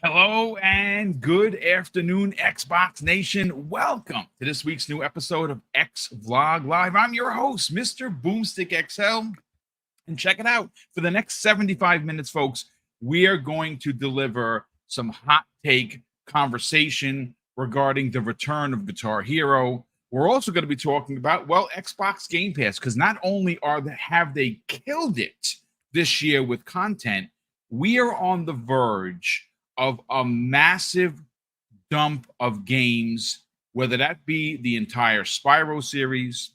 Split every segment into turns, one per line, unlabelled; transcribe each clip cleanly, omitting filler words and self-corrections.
Hello and good afternoon, Xbox Nation. Welcome to this week's new episode of X Vlog Live. I'm your host, Mr. BoomStick XL. And check it out. For the next 75 minutes, folks, we are going to deliver some hot take conversation regarding the return of Guitar Hero. We're also going to be talking about, well, Xbox Game Pass, because not only have they killed it this year with content, we are on the verge of a massive dump of games, whether that be the entire Spyro series,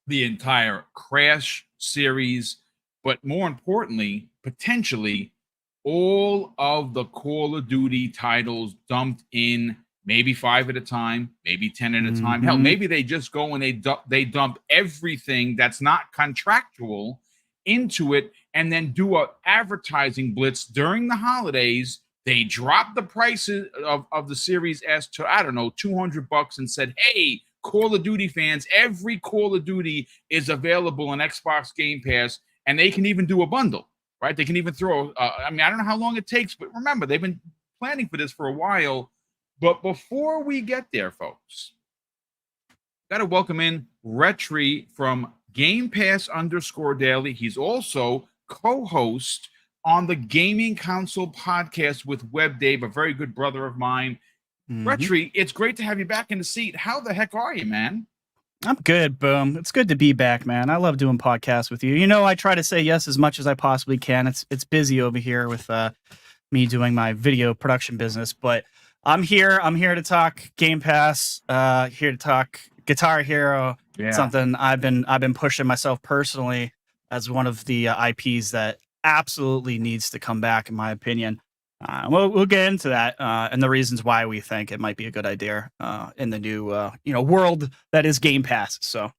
the entire Crash series, but more importantly, potentially all of the Call of Duty titles dumped in, maybe 5 at a time, maybe 10 at a time. Hell, maybe they just go and they dump everything that's not contractual into it and then do a advertising blitz during the holidays. They dropped the prices of the Series S to, I don't know, $200 and said, hey, Call of Duty fans, every Call of Duty is available on Xbox Game Pass, and they can even do a bundle, right? They can even throw, I don't know how long it takes, but remember, they've been planning for this for a while. But before we get there, folks, got to welcome in Retri from Game Pass _Daily. He's also co-host on the Gaming Council podcast with Web Dave, a very good brother of mine. Retri, it's great to have you back in the seat. How the heck are you, man?
I'm good, Boom. It's good to be back, man. I love doing podcasts with you. You know, I try to say yes as much as I possibly can. It's busy over here with me doing my video production business, but I'm here. I'm here to talk Game Pass. Here to talk Guitar Hero.
Yeah.
Something I've been pushing myself personally as one of the IPs that absolutely needs to come back, in my opinion. We'll get into that and the reasons why we think it might be a good idea in the new world that is Game Pass. So,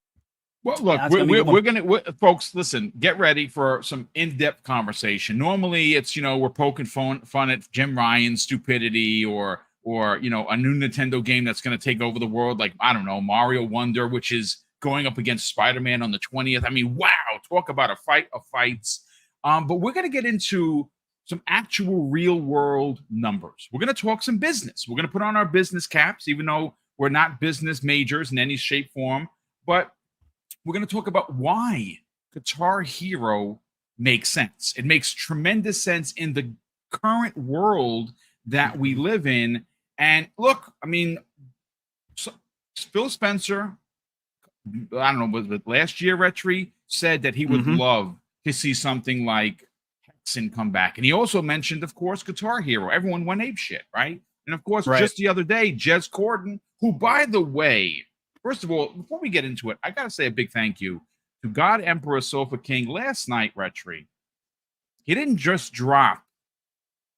well, look, we're gonna folks, listen, get ready for some in-depth conversation. Normally, it's we're poking fun at Jim Ryan's stupidity or a new Nintendo game that's going to take over the world, like I don't know, Mario Wonder, which is going up against Spider-Man on the 20th. I mean, wow, talk about a fight of fights. But we're going to get into some actual real world numbers. We're going to talk some business. We're going to put on our business caps, even though we're not business majors in any shape, form. But we're going to talk about why Guitar Hero makes sense. It makes tremendous sense in the current world that we live in. And look, I mean, Phil Spencer, I don't know, was it last year, Retri, said that he would love to see something like Hexen come back. And he also mentioned, of course, Guitar Hero. Everyone went apeshit, right? And of course, just the other day, Jez Corden, who, by the way, first of all, before we get into it, I got to say a big thank you to God Emperor Sofa King last night, Retri. He didn't just drop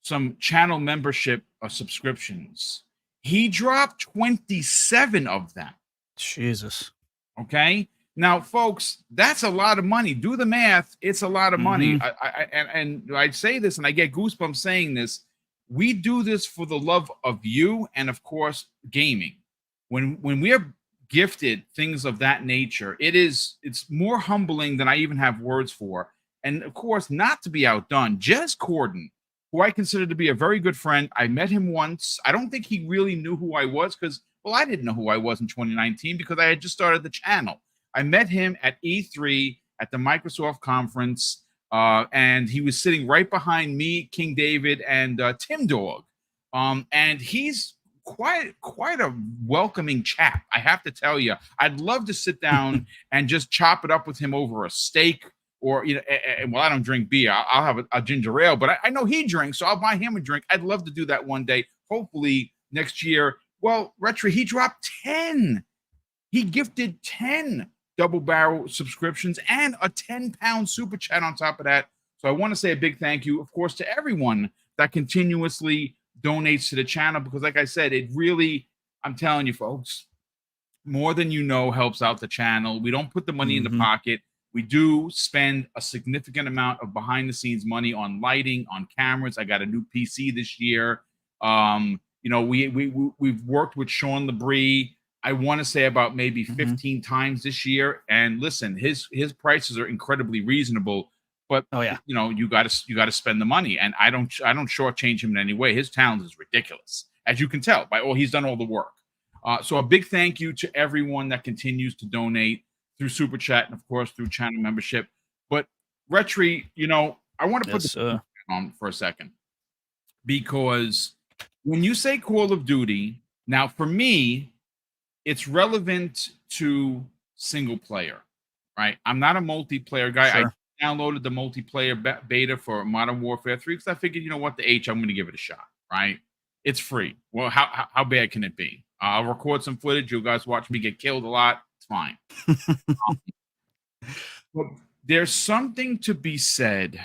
some channel membership subscriptions. He dropped 27 of them.
Jesus.
Okay. Now, folks, that's a lot of money. Do the math. It's a lot of money. And I say this, and I get goosebumps saying this. We do this for the love of you and, of course, gaming. When we are gifted things of that nature, it's more humbling than I even have words for. And, of course, not to be outdone, Jez Corden, who I consider to be a very good friend. I met him once. I don't think he really knew who I was because, well, I didn't know who I was in 2019 because I had just started the channel. I met him at E3 at the Microsoft conference, and he was sitting right behind me, King David, and Tim Dog. And he's quite a welcoming chap, I have to tell you. I'd love to sit down and just chop it up with him over a steak. Or, well, I don't drink beer. I'll have a ginger ale, but I know he drinks, so I'll buy him a drink. I'd love to do that one day, hopefully next year. Well, Retri, he dropped 10. He gifted 10 double barrel subscriptions and a 10-pound super chat on top of that. So I want to say a big thank you, of course, to everyone that continuously donates to the channel, because like I said, it really, I'm telling you, folks, more than you know, helps out the channel. We don't put the money in the pocket. We do spend a significant amount of behind the scenes money on lighting, on cameras. I got a new PC this year. We've worked with Sean Labrie, I want to say about maybe 15 times this year. And listen, his prices are incredibly reasonable. but
Oh yeah.
you got to spend the money, and I don't shortchange him in any way. His talent is ridiculous, as you can tell by he's done all the work. So a big thank you to everyone that continues to donate through Super Chat and, of course, through channel membership. But, Retri, I want to put this on for a second, because when you say Call of Duty, now, for me, it's relevant to single player, right? I'm not a multiplayer guy.
Sure.
I downloaded the multiplayer beta for Modern Warfare 3 because I figured, you know what, I'm going to give it a shot, right? It's free. Well, how bad can it be? I'll record some footage. You guys watch me get killed a lot. It's fine. But there's something to be said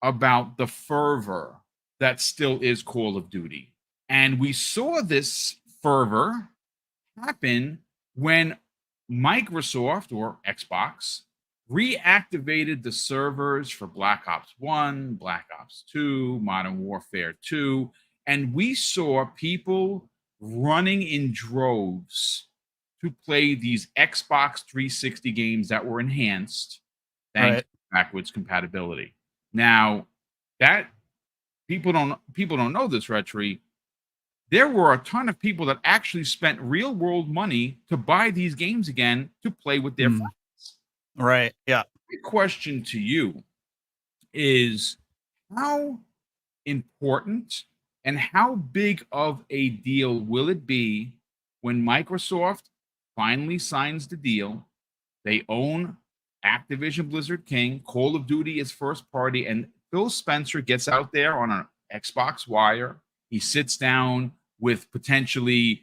about the fervor that still is Call of Duty. And we saw this fervor happen when Microsoft, or Xbox, reactivated the servers for Black Ops 1, Black Ops 2, Modern Warfare 2, and we saw people running in droves to play these Xbox 360 games that were enhanced thanks to backwards compatibility. Now, that people don't know this, Retri. There were a ton of people that actually spent real world money to buy these games again to play with their friends.
Right. Yeah.
My question to you is, how important and how big of a deal will it be when Microsoft finally signs the deal? They own Activision Blizzard King, Call of Duty is first party, and Phil Spencer gets out there on an Xbox Wire. He sits down with potentially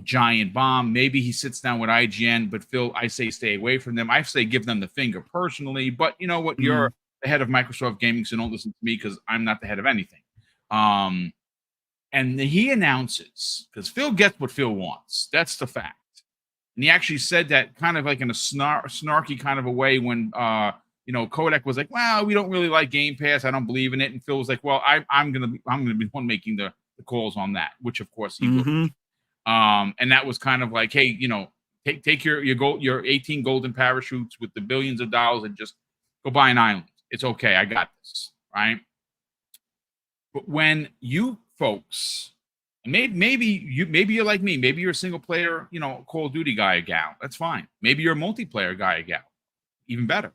Giant Bomb. Maybe he sits down with IGN, but Phil, I say stay away from them. I say give them the finger personally, but you know what? You're the head of Microsoft Gaming, so don't listen to me because I'm not the head of anything. And he announces, because Phil gets what Phil wants. That's the fact. And he actually said that kind of like in a snarky kind of a way when Kodak was like, well, we don't really like Game Pass. I don't believe in it. And Phil was like, well, I'm gonna be the one making the calls on that, which of course he would. And that was kind of like, hey, take your 18 golden parachutes with the billions of dollars and just go buy an island. It's okay. I got this. Right. But when you folks, maybe you're like me, maybe you're a single player, Call of Duty guy or gal. That's fine. Maybe you're a multiplayer guy or gal. Even better.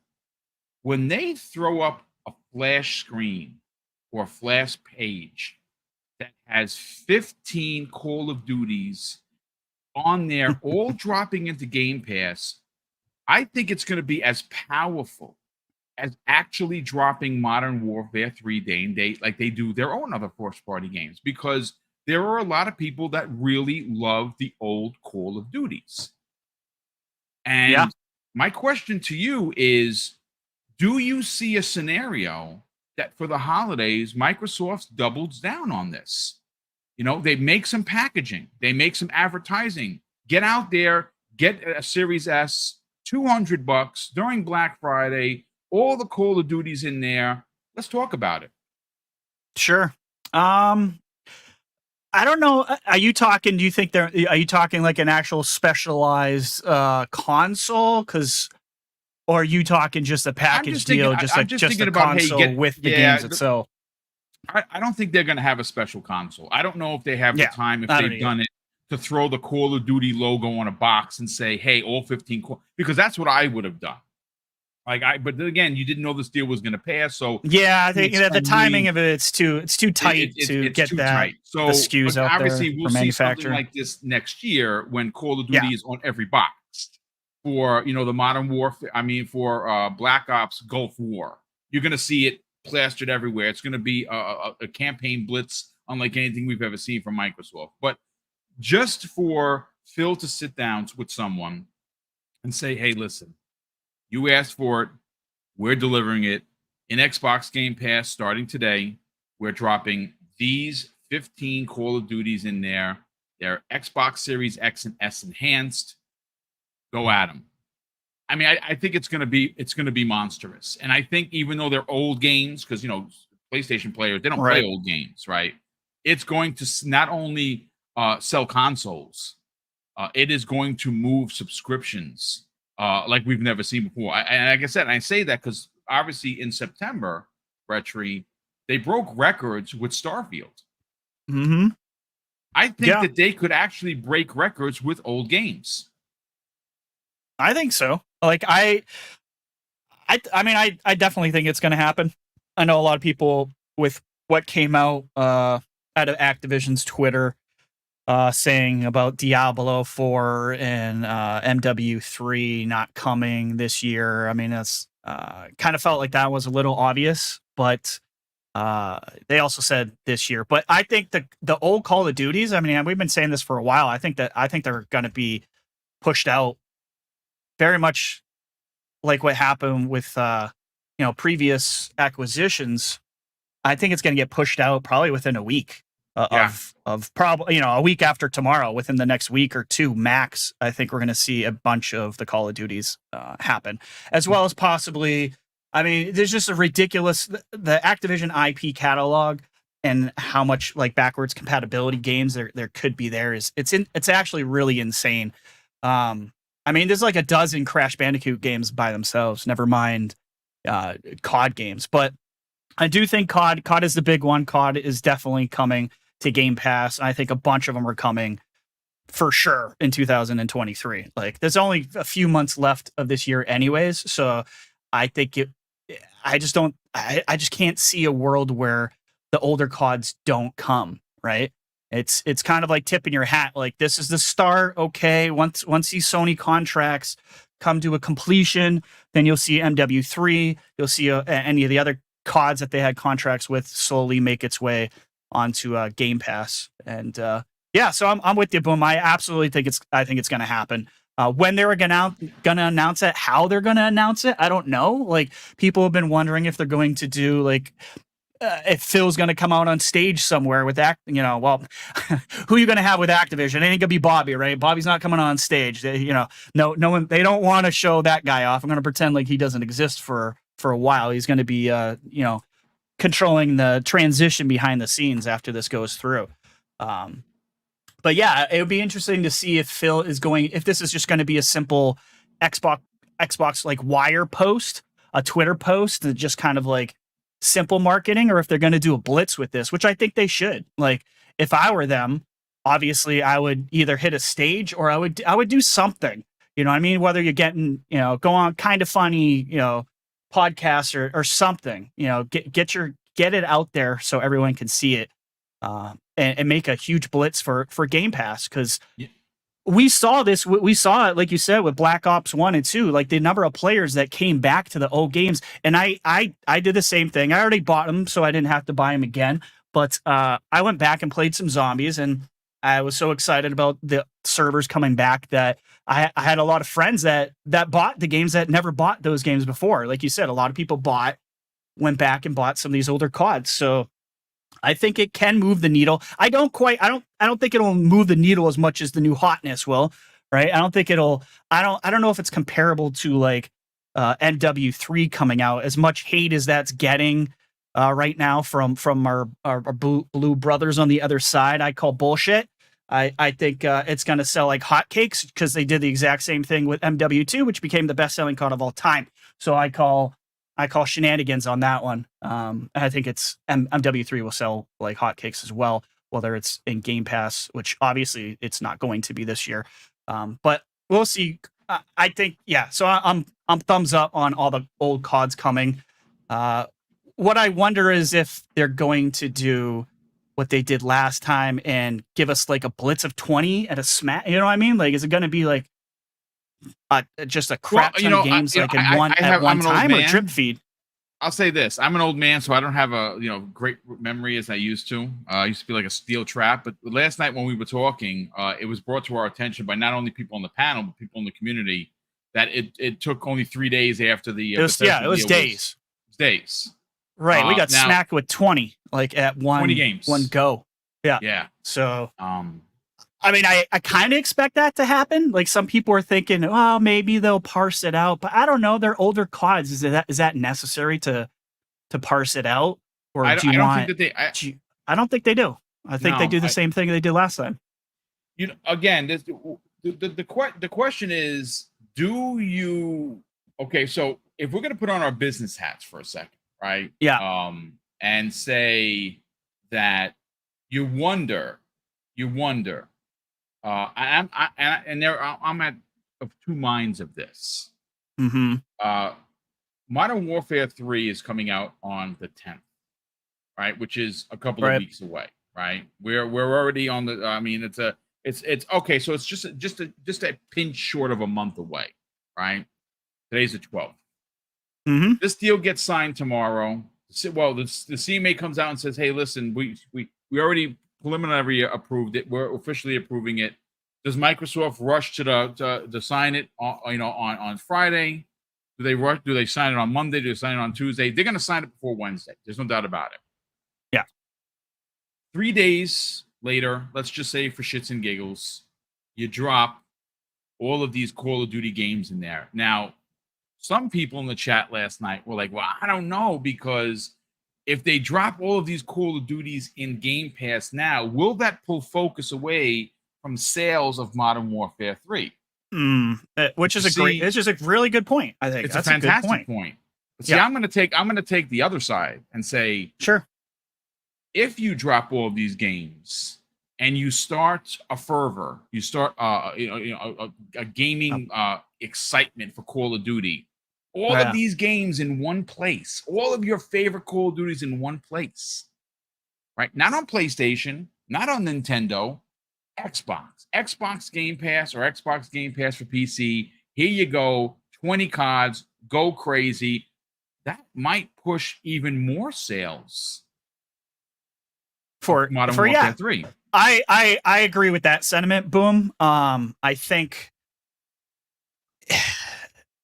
When they throw up a flash screen or a flash page that has 15 Call of Duties on there, all dropping into Game Pass, I think it's going to be as powerful as actually dropping Modern Warfare 3 day and date like they do their own other first-party games, because there are a lot of people that really love the old Call of Duties. And my question to you is, do you see a scenario that for the holidays, Microsoft doubles down on this? They make some packaging, they make some advertising, get out there, get a Series S, $200 during Black Friday, all the Call of Duties in there. Let's talk about it.
Sure. I don't know. Are you talking like an actual specialized console? Or are you talking just a package deal, just a console with the games itself?
I don't think they're going to have a special console. I don't know if they have the time, if they've done it, to throw the Call of Duty logo on a box and say, hey, all 15 because that's what I would have done. But again, you didn't know this deal was going to pass, so
I think the timing of it's too tight to get that. So the SKUs out
obviously
there
we'll see something like this next year when Call of Duty is on every box for the Modern Warfare. I mean, for Black Ops Gulf War, you're going to see it plastered everywhere. It's going to be a campaign blitz unlike anything we've ever seen from Microsoft. But just for Phil to sit down with someone and say, hey, listen, you asked for it. We're delivering it in Xbox Game Pass starting today. We're dropping these 15 Call of Duties in there. They're Xbox Series X and S enhanced. Go at them. I mean, I think it's going to be monstrous. And I think even though they're old games, because PlayStation players, they don't play old games, right? It's going to not only sell consoles, it is going to move subscriptions like we've never seen before. And like I said, I say that because obviously in September, Retri, they broke records with Starfield.
Mm-hmm.
I think that they could actually break records with old games.
I think so. Like I mean, I definitely think it's going to happen. I know a lot of people with what came out out of Activision's Twitter saying about Diablo 4 and MW3 not coming this year. I mean, that's kind of felt like that was a little obvious, but they also said this year. But I think the old Call of Duties, I mean, we've been saying this for a while. I think they're going to be pushed out very much like what happened with previous acquisitions. I think it's going to get pushed out probably within a week of probably a week after tomorrow. Within the next week or two max, I think we're going to see a bunch of the Call of Duties happen, as well as possibly. I mean, there's just a ridiculous the Activision IP catalog and how much like backwards compatibility games there could be there is it's actually really insane. I mean, there's like a dozen Crash Bandicoot games by themselves, never mind COD games. But I do think COD is the big one. COD is definitely coming to Game Pass. I think a bunch of them are coming for sure in 2023. Like, there's only a few months left of this year anyways. So I think I just can't see a world where the older CODs don't come, right? It's kind of like tipping your hat. Like, this is the start. Okay. Once these Sony contracts come to a completion, then you'll see MW3. You'll see any of the other CODs that they had contracts with slowly make its way onto Game Pass. And so I'm with you, Boom. I absolutely think it's going to happen. When they're gonna announce it, how they're gonna announce it, I don't know. Like, people have been wondering if they're going to do like. If Phil's going to come out on stage somewhere with who are you going to have with Activision? It ain't going to be Bobby, right? Bobby's not coming on stage. No one. They don't want to show that guy off. I'm going to pretend like he doesn't exist for a while. He's going to be, controlling the transition behind the scenes after this goes through. But yeah, it would be interesting to see if Phil is if this is just going to be a simple Xbox like wire post, a Twitter post that just kind of like simple marketing, or if they're going to do a blitz with this, which I think they should. Like, if I were them, obviously I would either hit a stage or I would do something, you know what I mean? Whether you're getting, go on Kind of Funny, podcasts or something, get it out there so everyone can see it, and make a huge blitz for Game Pass. Cause we saw this. We saw it, like you said, with Black Ops 1 and 2, like the number of players that came back to the old games. And I did the same thing. I already bought them, so I didn't have to buy them again. But I went back and played some zombies, and I was so excited about the servers coming back that I had a lot of friends that bought the games that never bought those games before. Like you said, a lot of people went back and bought some of these older CODs. So I think it can move the needle. I don't think it'll move the needle as much as the new hotness will, right? I don't know if it's comparable to like NW3 coming out. As much hate as that's getting right now from our blue brothers on the other side, I call bullshit. I think it's going to sell like hotcakes because they did the exact same thing with MW2, which became the best-selling COD of all time. So I call shenanigans on that one. I think it's MW3 will sell like hotcakes as well, whether it's in Game Pass, which obviously it's not going to be this year. But we'll see. I think, yeah. So I'm thumbs up on all the old CODs coming. What I wonder is if they're going to do what they did last time and give us like a blitz of 20 at a smack. You know what I mean? Like, is it going to be like just a crap ton of games at one time, or drip feed?
I'll say this: I'm an old man, so I don't have a great memory as I used to. I used to be like a steel trap. But last night when we were talking, it was brought to our attention by not only people on the panel but people in the community that it took only 3 days after the.
It was days.
Days.
Right, we got smacked with 20, like at
20 games,
one go. Yeah. So, I mean, I kind of expect that to happen. Like, some people are thinking, oh, maybe they'll parse it out, but I don't know. They're older CODs. Is that necessary to parse it out, or I don't think they do. I think they do the same thing they did last time.
Again, the question is, do you? Okay, so if we're gonna put on our business hats for a second, right?
Yeah.
And say that you wonder. I'm at of two minds of this.
Mm-hmm.
Modern Warfare 3 is coming out on the 10th, right? Which is a couple of
Right.
weeks away, right? We're already on the. I mean, it's okay. So it's just a pinch short of a month away, right? Today's the 12th.
Mm-hmm.
This deal gets signed tomorrow. Well, the CMA comes out and says, "Hey, listen, we already preliminary approved it. We're officially approving it." Does Microsoft rush to sign it? On Friday? Do they rush? Do they sign it on Monday? Do they sign it on Tuesday? They're going to sign it before Wednesday. There's no doubt about it.
Yeah.
3 days later, let's just say for shits and giggles, you drop all of these Call of Duty games in there. Now, some people in the chat last night were like, well, I don't know, because if they drop all of these Call of Duties in Game Pass now, will that pull focus away from sales of Modern Warfare 3?
Which is it's just a really good point. I think
it's
that's
a fantastic
good point.
point. But see, I'm going to take the other side and say,
sure,
if you drop all of these games and you start a fervor, you start a gaming excitement for Call of Duty, all of these games in one place, all of your favorite Call of Duties in one place, right? Not on PlayStation, not on Nintendo, Xbox Game Pass or Xbox Game Pass for PC. Here you go, 20 cards, go crazy. That might push even more sales for Modern Warfare 3.
I agree with that sentiment, Boom. I think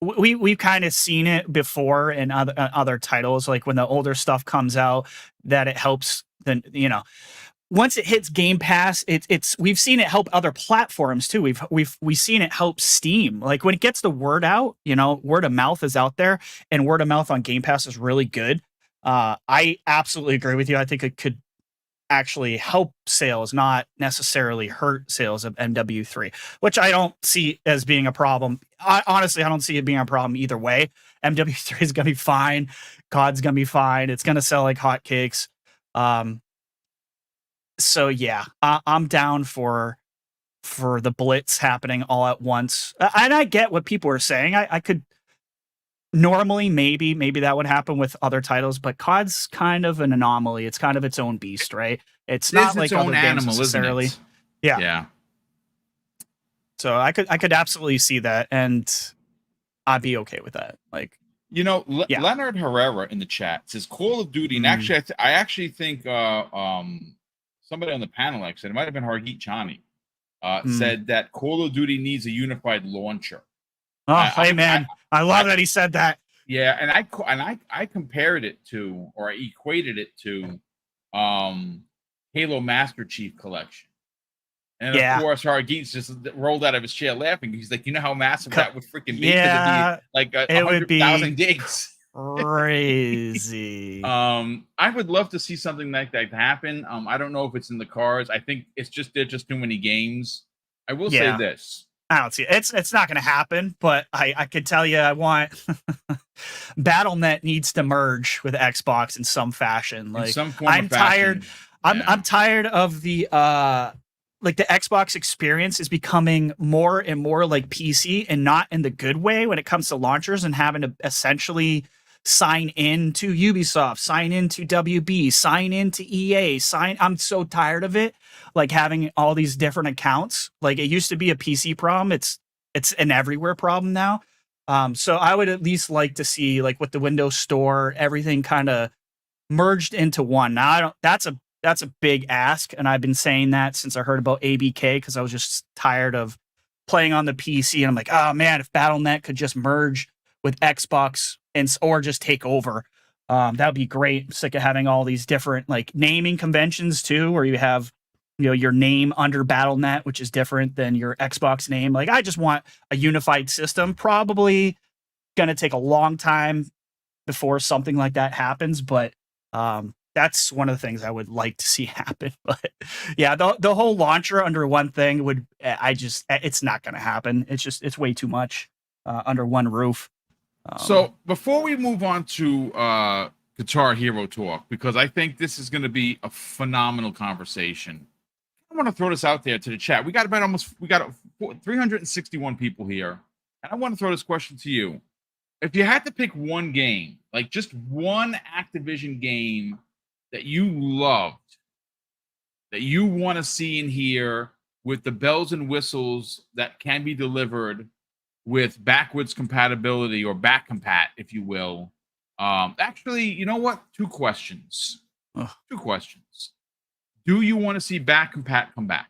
we've kind of seen it before in other titles, like when the older stuff comes out, that it helps. Then once it hits Game Pass, we've seen it help other platforms too. We've seen it help Steam. Like when it gets the word out, word of mouth is out there, and word of mouth on Game Pass is really good. I absolutely agree with you. I think it could actually help sales, not necessarily hurt sales of MW3, which I don't see as being a problem. Honestly, I don't see it being a problem either way. MW3 is going to be fine. COD's going to be fine. It's going to sell like hotcakes. So yeah, I'm down for the blitz happening all at once. And I get what people are saying. I could normally maybe that would happen with other titles, but COD's kind of an anomaly. It's kind of its own beast, right? It's not like other games necessarily. Yeah. So I could absolutely see that, and I'd be okay with that. Like,
Leonard Herrera in the chat says Call of Duty, and actually, I actually think somebody on the panel, like said, it might have been Hargeet Chani, said that Call of Duty needs a unified launcher.
I love that he said that.
Yeah, and I compared it to, or I equated it to, Halo Master Chief Collection. And of course, Hargeet just rolled out of his chair laughing. He's like, how massive that would freaking be?
Yeah,
it'd be like 100,000 gigs.
Crazy.
I would love to see something like that happen. I don't know if it's in the cards. I think there's just too many games. I will say this.
I don't see it. It's not going to happen, but I could tell you I want BattleNet needs to merge with Xbox in some fashion. Like,
in some form of fashion.
I'm tired of the like the Xbox experience is becoming more and more like PC, and not in the good way when it comes to launchers, and having to essentially sign in to Ubisoft, sign into WB, sign into EA, I'm so tired of it. Like having all these different accounts. Like it used to be a PC problem. It's an everywhere problem now. So I would at least like to see, like with the Windows Store, everything kind of merged into one. Now that's a big ask, and I've been saying that since I heard about ABK, because I was just tired of playing on the PC, and I'm like, oh man, if BattleNet could just merge with Xbox or just take over, that would be great. I'm sick of having all these different like naming conventions too, where you have your name under BattleNet, which is different than your Xbox name. Like, I just want a unified system. Probably going to take a long time before something like that happens, but that's one of the things I would like to see happen. But yeah, the whole launcher under one thing it's not going to happen. It's way too much under one roof.
So before we move on to Guitar Hero talk, because I think this is going to be a phenomenal conversation, I want to throw this out there to the chat. We got 361 people here, and I want to throw this question to you. If you had to pick one game, like just one Activision game that you loved, that you want to see in here with the bells and whistles that can be delivered with backwards compatibility or back compat, if you will. Actually, you know what? Two questions. Two questions. Do you want to see back compat come back?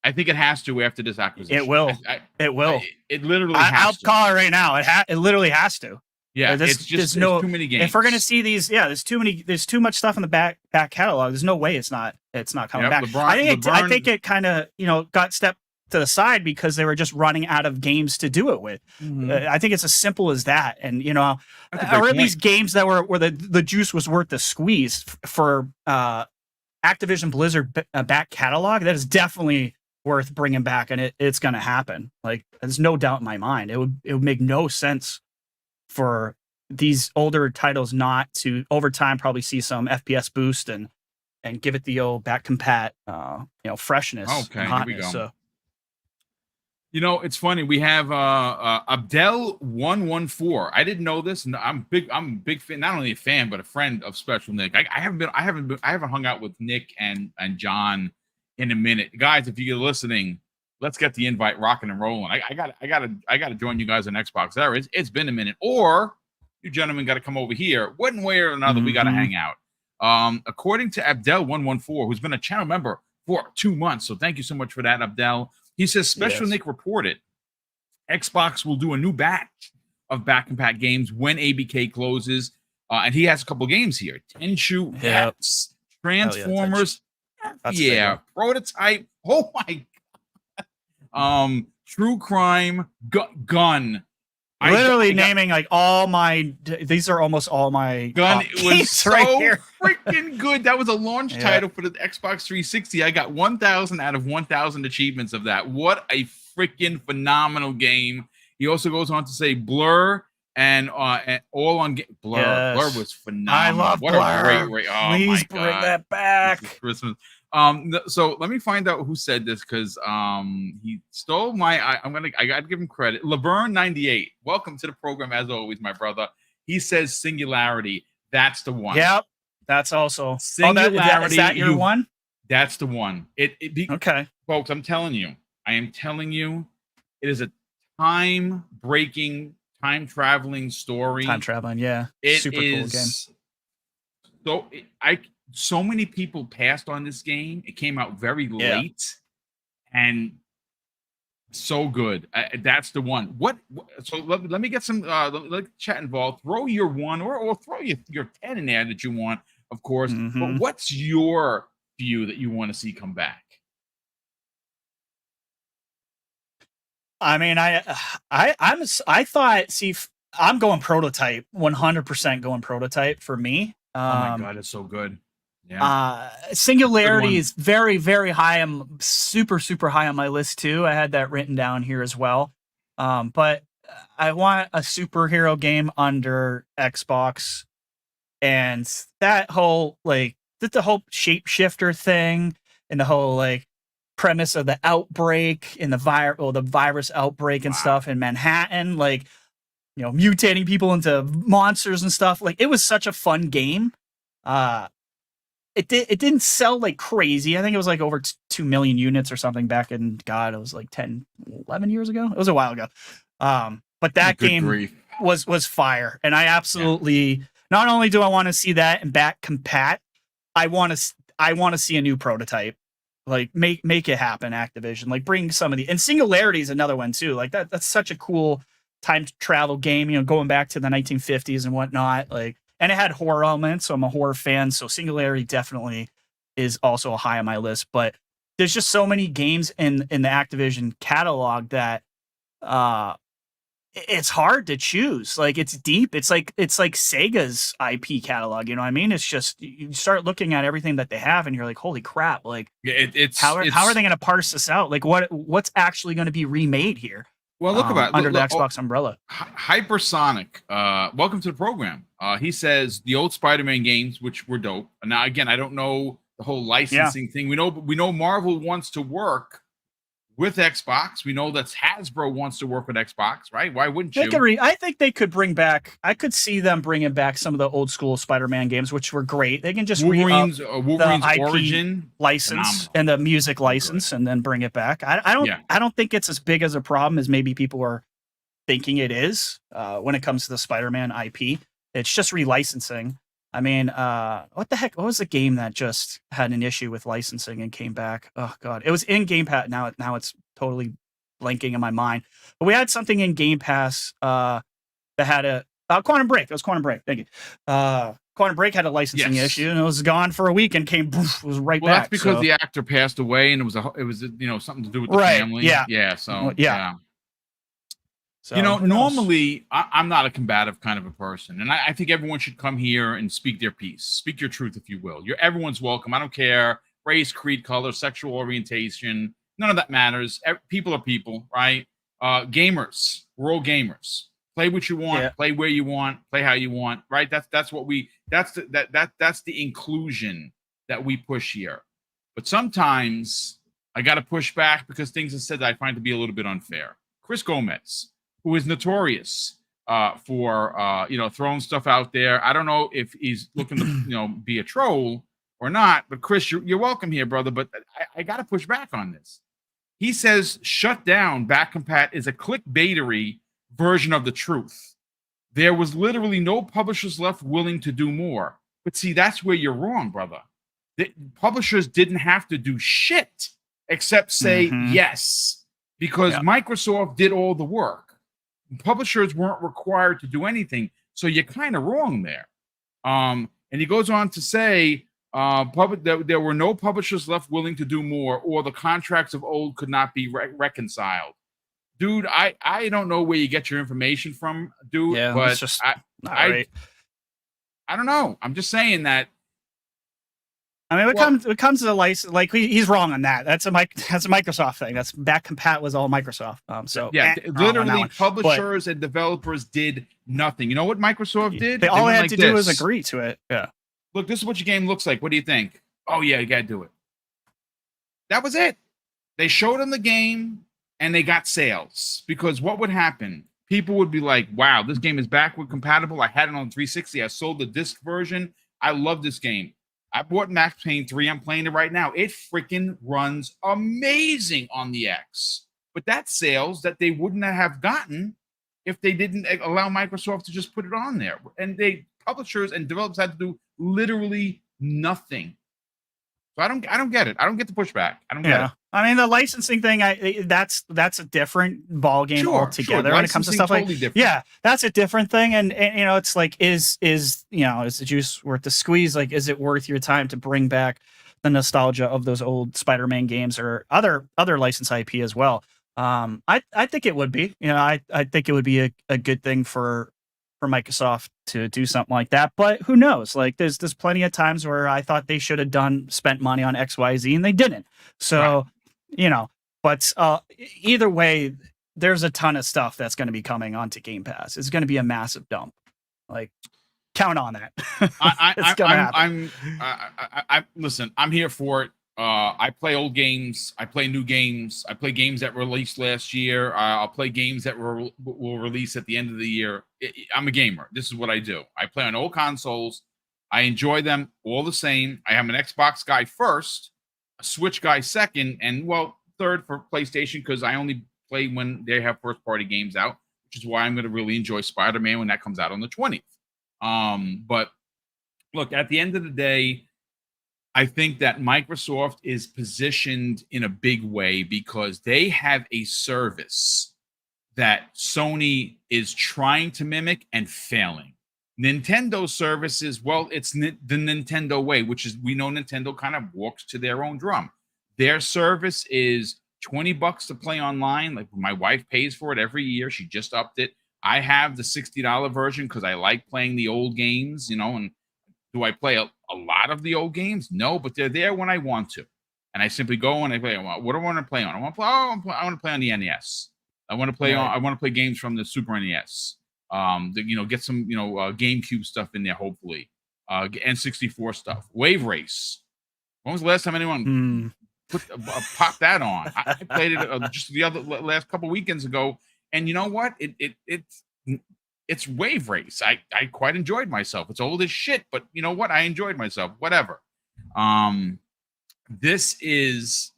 I think it has to after this acquisition.
It will. It will.
It literally has to.
I'll call it right now. It literally has to.
Yeah, it's just there's too many games.
If we're gonna see these, there's too many. There's too much stuff in the back catalog. There's no way it's not coming back. I think it kind of got stepped to the side because they were just running out of games to do it with. I think it's as simple as that. And or at least games that were where the juice was worth the squeeze for Activision Blizzard back catalog. That is definitely worth bringing back, and it's going to happen. Like, there's no doubt in my mind. It would make no sense for these older titles not to over time probably see some FPS boost and give it the old back compat freshness.
Okay, here we go. So, it's funny. We have Abdel114. I didn't know this, and I'm a big fan, not only a fan but a friend of Special Nick. I haven't hung out with Nick and John in a minute, guys. If you're listening, let's get the invite rocking and rolling. I gotta join you guys on Xbox. It's been a minute, or you gentlemen got to come over here. One way or another, we got to hang out. According to Abdel114, who's been a channel member for 2 months, so thank you so much for that, Abdel. He says Special Nick reported Xbox will do a new batch of back compat games when ABK closes, and he has a couple games here: Tenchu, Transformers, Prototype. Oh my god! True Crime, Gun.
Literally naming like all my. These are almost all my
Gun. It was so freaking good. That was a launch title for the Xbox 360. I got 1,000 out of 1,000 achievements of that. What a freaking phenomenal game! He also goes on to say Blur and all on Blur. Yes. Blur was phenomenal.
I love
what
Blur.
A great. Oh
Please
my god!
Bring that back.
Christmas. So let me find out who said this, because he stole my. I gotta give him credit. Laverne98, welcome to the program as always, my brother. He says Singularity. That's the one.
Yep, that's also
Singularity.
Is that your one?
That's the one.
Okay,
folks. I am telling you, it is a time-breaking, time-traveling story.
Time traveling, yeah.
Super cool game. So many people passed on this game. It came out very late, and so good. That's the one. So let me get some. Let chat involved. Throw your one, or throw your 10 in there that you want, of course. But what's your view that you want to see come back?
I mean, I thought. See, I'm going Prototype. 100% going Prototype for me.
Oh my god, it's so good.
Yeah. Singularity is very, very high. I'm super, super high on my list too. I had that written down here as well. But I want a superhero game under Xbox, and that whole the whole shapeshifter thing and the whole premise of the outbreak and the virus outbreak and stuff in Manhattan, mutating people into monsters and stuff. It was such a fun game. It didn't sell like crazy. I think it was over 2 million units or something back in, God, it was 10, 11 years ago. It was a while ago. But that game was fire. And I absolutely, not only do I want to see that and back compat, I want to see a new Prototype. Make it happen, Activision. Bring some of the, and Singularity is another one too. That's such a cool time travel game, going back to the 1950s and whatnot. And it had horror elements, so I'm a horror fan. So Singularity definitely is also high on my list. But there's just so many games in the Activision catalog that it's hard to choose. It's deep. It's like Sega's IP catalog. You know what I mean? It's just, you start looking at everything that they have, and you're like, holy crap! How are they going to parse this out? What's actually going to be remade here?
Well, look about
under the
look,
Xbox umbrella.
Hypersonic. Welcome to the program. He says the old Spider-Man games, which were dope. Now, again, I don't know the whole licensing thing. We know Marvel wants to work with Xbox. We know that Hasbro wants to work with Xbox, right? Why wouldn't you?
I think they could bring back. I could see them bringing back some of the old school Spider-Man games, which were great. They can just
Wolverine's
the IP
origin
license
phenomenal.
and the music license, and then bring it back. I don't think it's as big as a problem as maybe people are thinking it is when it comes to the Spider-Man IP. It's just relicensing. I mean, what the heck? What was the game that just had an issue with licensing and came back? Oh God, it was in Game Pass. Now it's totally blanking in my mind. But we had something in Game Pass that had a Quantum Break. It was Quantum Break. Thank you. Quantum Break had a licensing issue, and it was gone for a week and came. Poof, it was right back.
Well, that's because the actor passed away, and it was something to do with the family.
Yeah.
So
yeah. So,
normally I'm not a combative kind of a person, and I think everyone should come here and speak their piece, speak your truth, if you will. Everyone's welcome. I don't care race, creed, color, sexual orientation. None of that matters. People are people, right? Gamers, we're all gamers. Play what you want, play where you want, play how you want, right? That's the inclusion that we push here. But sometimes I got to push back because things are said that I find to be a little bit unfair. Chris Gomez, who is notorious for throwing stuff out there. I don't know if he's looking to be a troll or not, but Chris, you're welcome here, brother. But I got to push back on this. He says shut down back compat is a clickbaitery version of the truth. There was literally no publishers left willing to do more. But see, that's where you're wrong, brother. The publishers didn't have to do shit except say yes, because Microsoft did all the work. Publishers weren't required to do anything. So you're kind of wrong there. And he goes on to say, there were no publishers left willing to do more, or the contracts of old could not be reconciled. Dude, I don't know where you get your information from, dude.
Yeah,
but
it's just right.
I don't know. I'm just saying that.
I mean, it comes to the license, like he's wrong on that. That's a Microsoft thing. That's back compat was all Microsoft.
Literally, publishers and developers did nothing. You know what Microsoft did?
They all had to do was agree to it. Yeah.
Look, this is what your game looks like. What do you think? Oh yeah, you gotta do it. That was it. They showed them the game and they got sales, because what would happen? People would be like, wow, this game is backward compatible. I had it on 360. I sold the disc version. I love this game. I bought Max Payne 3. I'm playing it right now. It freaking runs amazing on the X. But that's sales that they wouldn't have gotten if they didn't allow Microsoft to just put it on there. And publishers and developers had to do literally nothing. So I don't get it. I don't get the pushback. I don't get it.
I mean, the licensing thing, that's a different ball game altogether when it comes to stuff totally like. Yeah, that's a different thing, and it's like is the juice worth the squeeze? Like, is it worth your time to bring back the nostalgia of those old Spider-Man games or other licensed IP as well? I think it would be. I think it would be a good thing for Microsoft to do something like that, but who knows? Like, there's plenty of times where I thought they should have spent money on XYZ and they didn't. So, but either way, there's a ton of stuff that's going to be coming onto Game Pass. It's going to be a massive dump. Like, count on that. It's going to happen.
Listen, I'm here for it. I play old games. I play new games. I play games that released last year. I'll play games that will release at the end of the year. I'm a gamer. This is what I do. I play on old consoles. I enjoy them all the same. I am an Xbox guy first, a Switch guy second, and third for PlayStation, because I only play when they have first-party games out, which is why I'm going to really enjoy Spider-Man when that comes out on the 20th. But look, at the end of the day, I think that Microsoft is positioned in a big way because they have a service that Sony is trying to mimic and failing. Nintendo's service is, it's the Nintendo way, which is, we know Nintendo kind of walks to their own drum. Their service is $20 to play online. Like, my wife pays for it every year. She just upped it. I have the $60 version because I like playing the old games, and do I play a lot of the old games? No, but they're there when I want to. And I simply go and I play. What do I want to play on? I want to play on the NES. I want to play I want to play games from the Super NES. Get some GameCube stuff in there. Hopefully, N64 stuff. Wave Race. When was the last time anyone popped that on? I played it just the last couple weekends ago, and you know what? It's Wave Race. I quite enjoyed myself. It's old as shit, but you know what? I enjoyed myself. Whatever. This is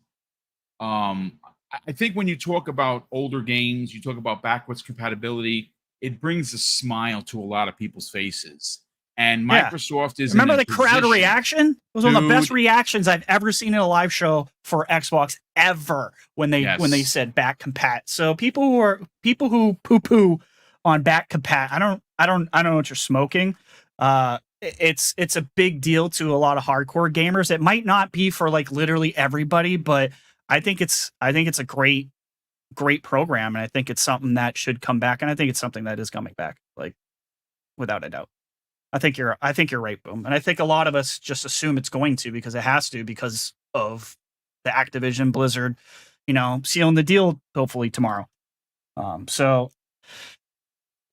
I think when you talk about older games, you talk about backwards compatibility, it brings a smile to a lot of people's faces. And Microsoft is
remember the crowd reaction? It was one of the best reactions I've ever seen in a live show for Xbox ever when they said back compat. So people who poo-poo on back compat, I don't know what you're smoking. It's a big deal to a lot of hardcore gamers. It might not be for like literally everybody, but I think it's a great program, and I think it's something that should come back, and I think it's something that is coming back, like without a doubt. I think you're right, Boom. And I think a lot of us just assume it's going to because it has to because of the Activision Blizzard, sealing the deal hopefully tomorrow. So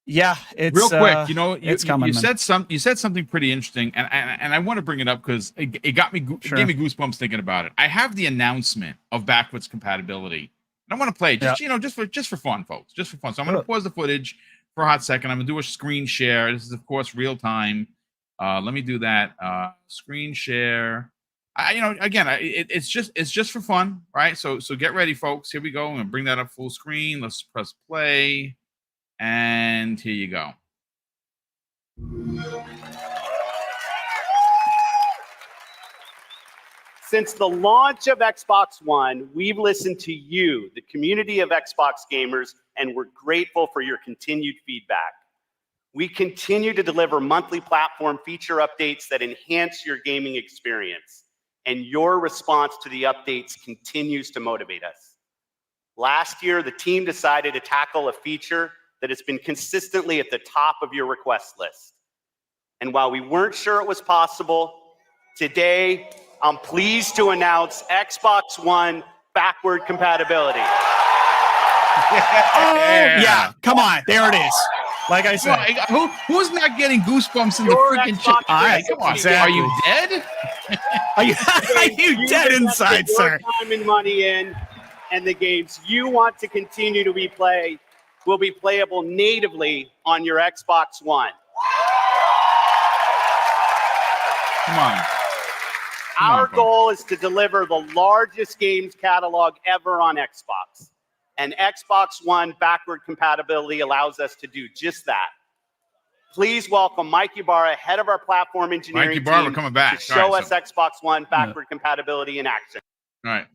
yeah, it's
real quick.
It's coming.
You said something pretty interesting, and I want to bring it up because it gave me goosebumps thinking about it. I have the announcement of backwards compatibility. I want to play it just for fun, folks, just for fun. So I'm going to pause the footage for a hot second. I'm going to do a screen share. This is of course real time. Let me do that. Screen share. It's just for fun, right? So get ready, folks. Here we go. I'm going to bring that up full screen. Let's press play. And here you go.
Since the launch of Xbox One, we've listened to you, the community of Xbox gamers, and we're grateful for your continued feedback. We continue to deliver monthly platform feature updates that enhance your gaming experience, and your response to the updates continues to motivate us. Last year, the team decided to tackle a feature that has been consistently at the top of your request list. And while we weren't sure it was possible, today I'm pleased to announce Xbox One backward compatibility.
Yeah, come on, there it is. Like I said,
who's not getting goosebumps in the freaking chat? All right, come on. Exactly. Are you dead?
Are you dead inside, sir?
Time and money in, and the games you want to continue to be played will be playable natively on your Xbox One.
Come on.
Our goal is to deliver the largest games catalog ever on Xbox. And Xbox One backward compatibility allows us to do just that. Please welcome Mike Ybarra, head of our platform engineering team,
coming back.
to show us Xbox One backward compatibility in action.
All right.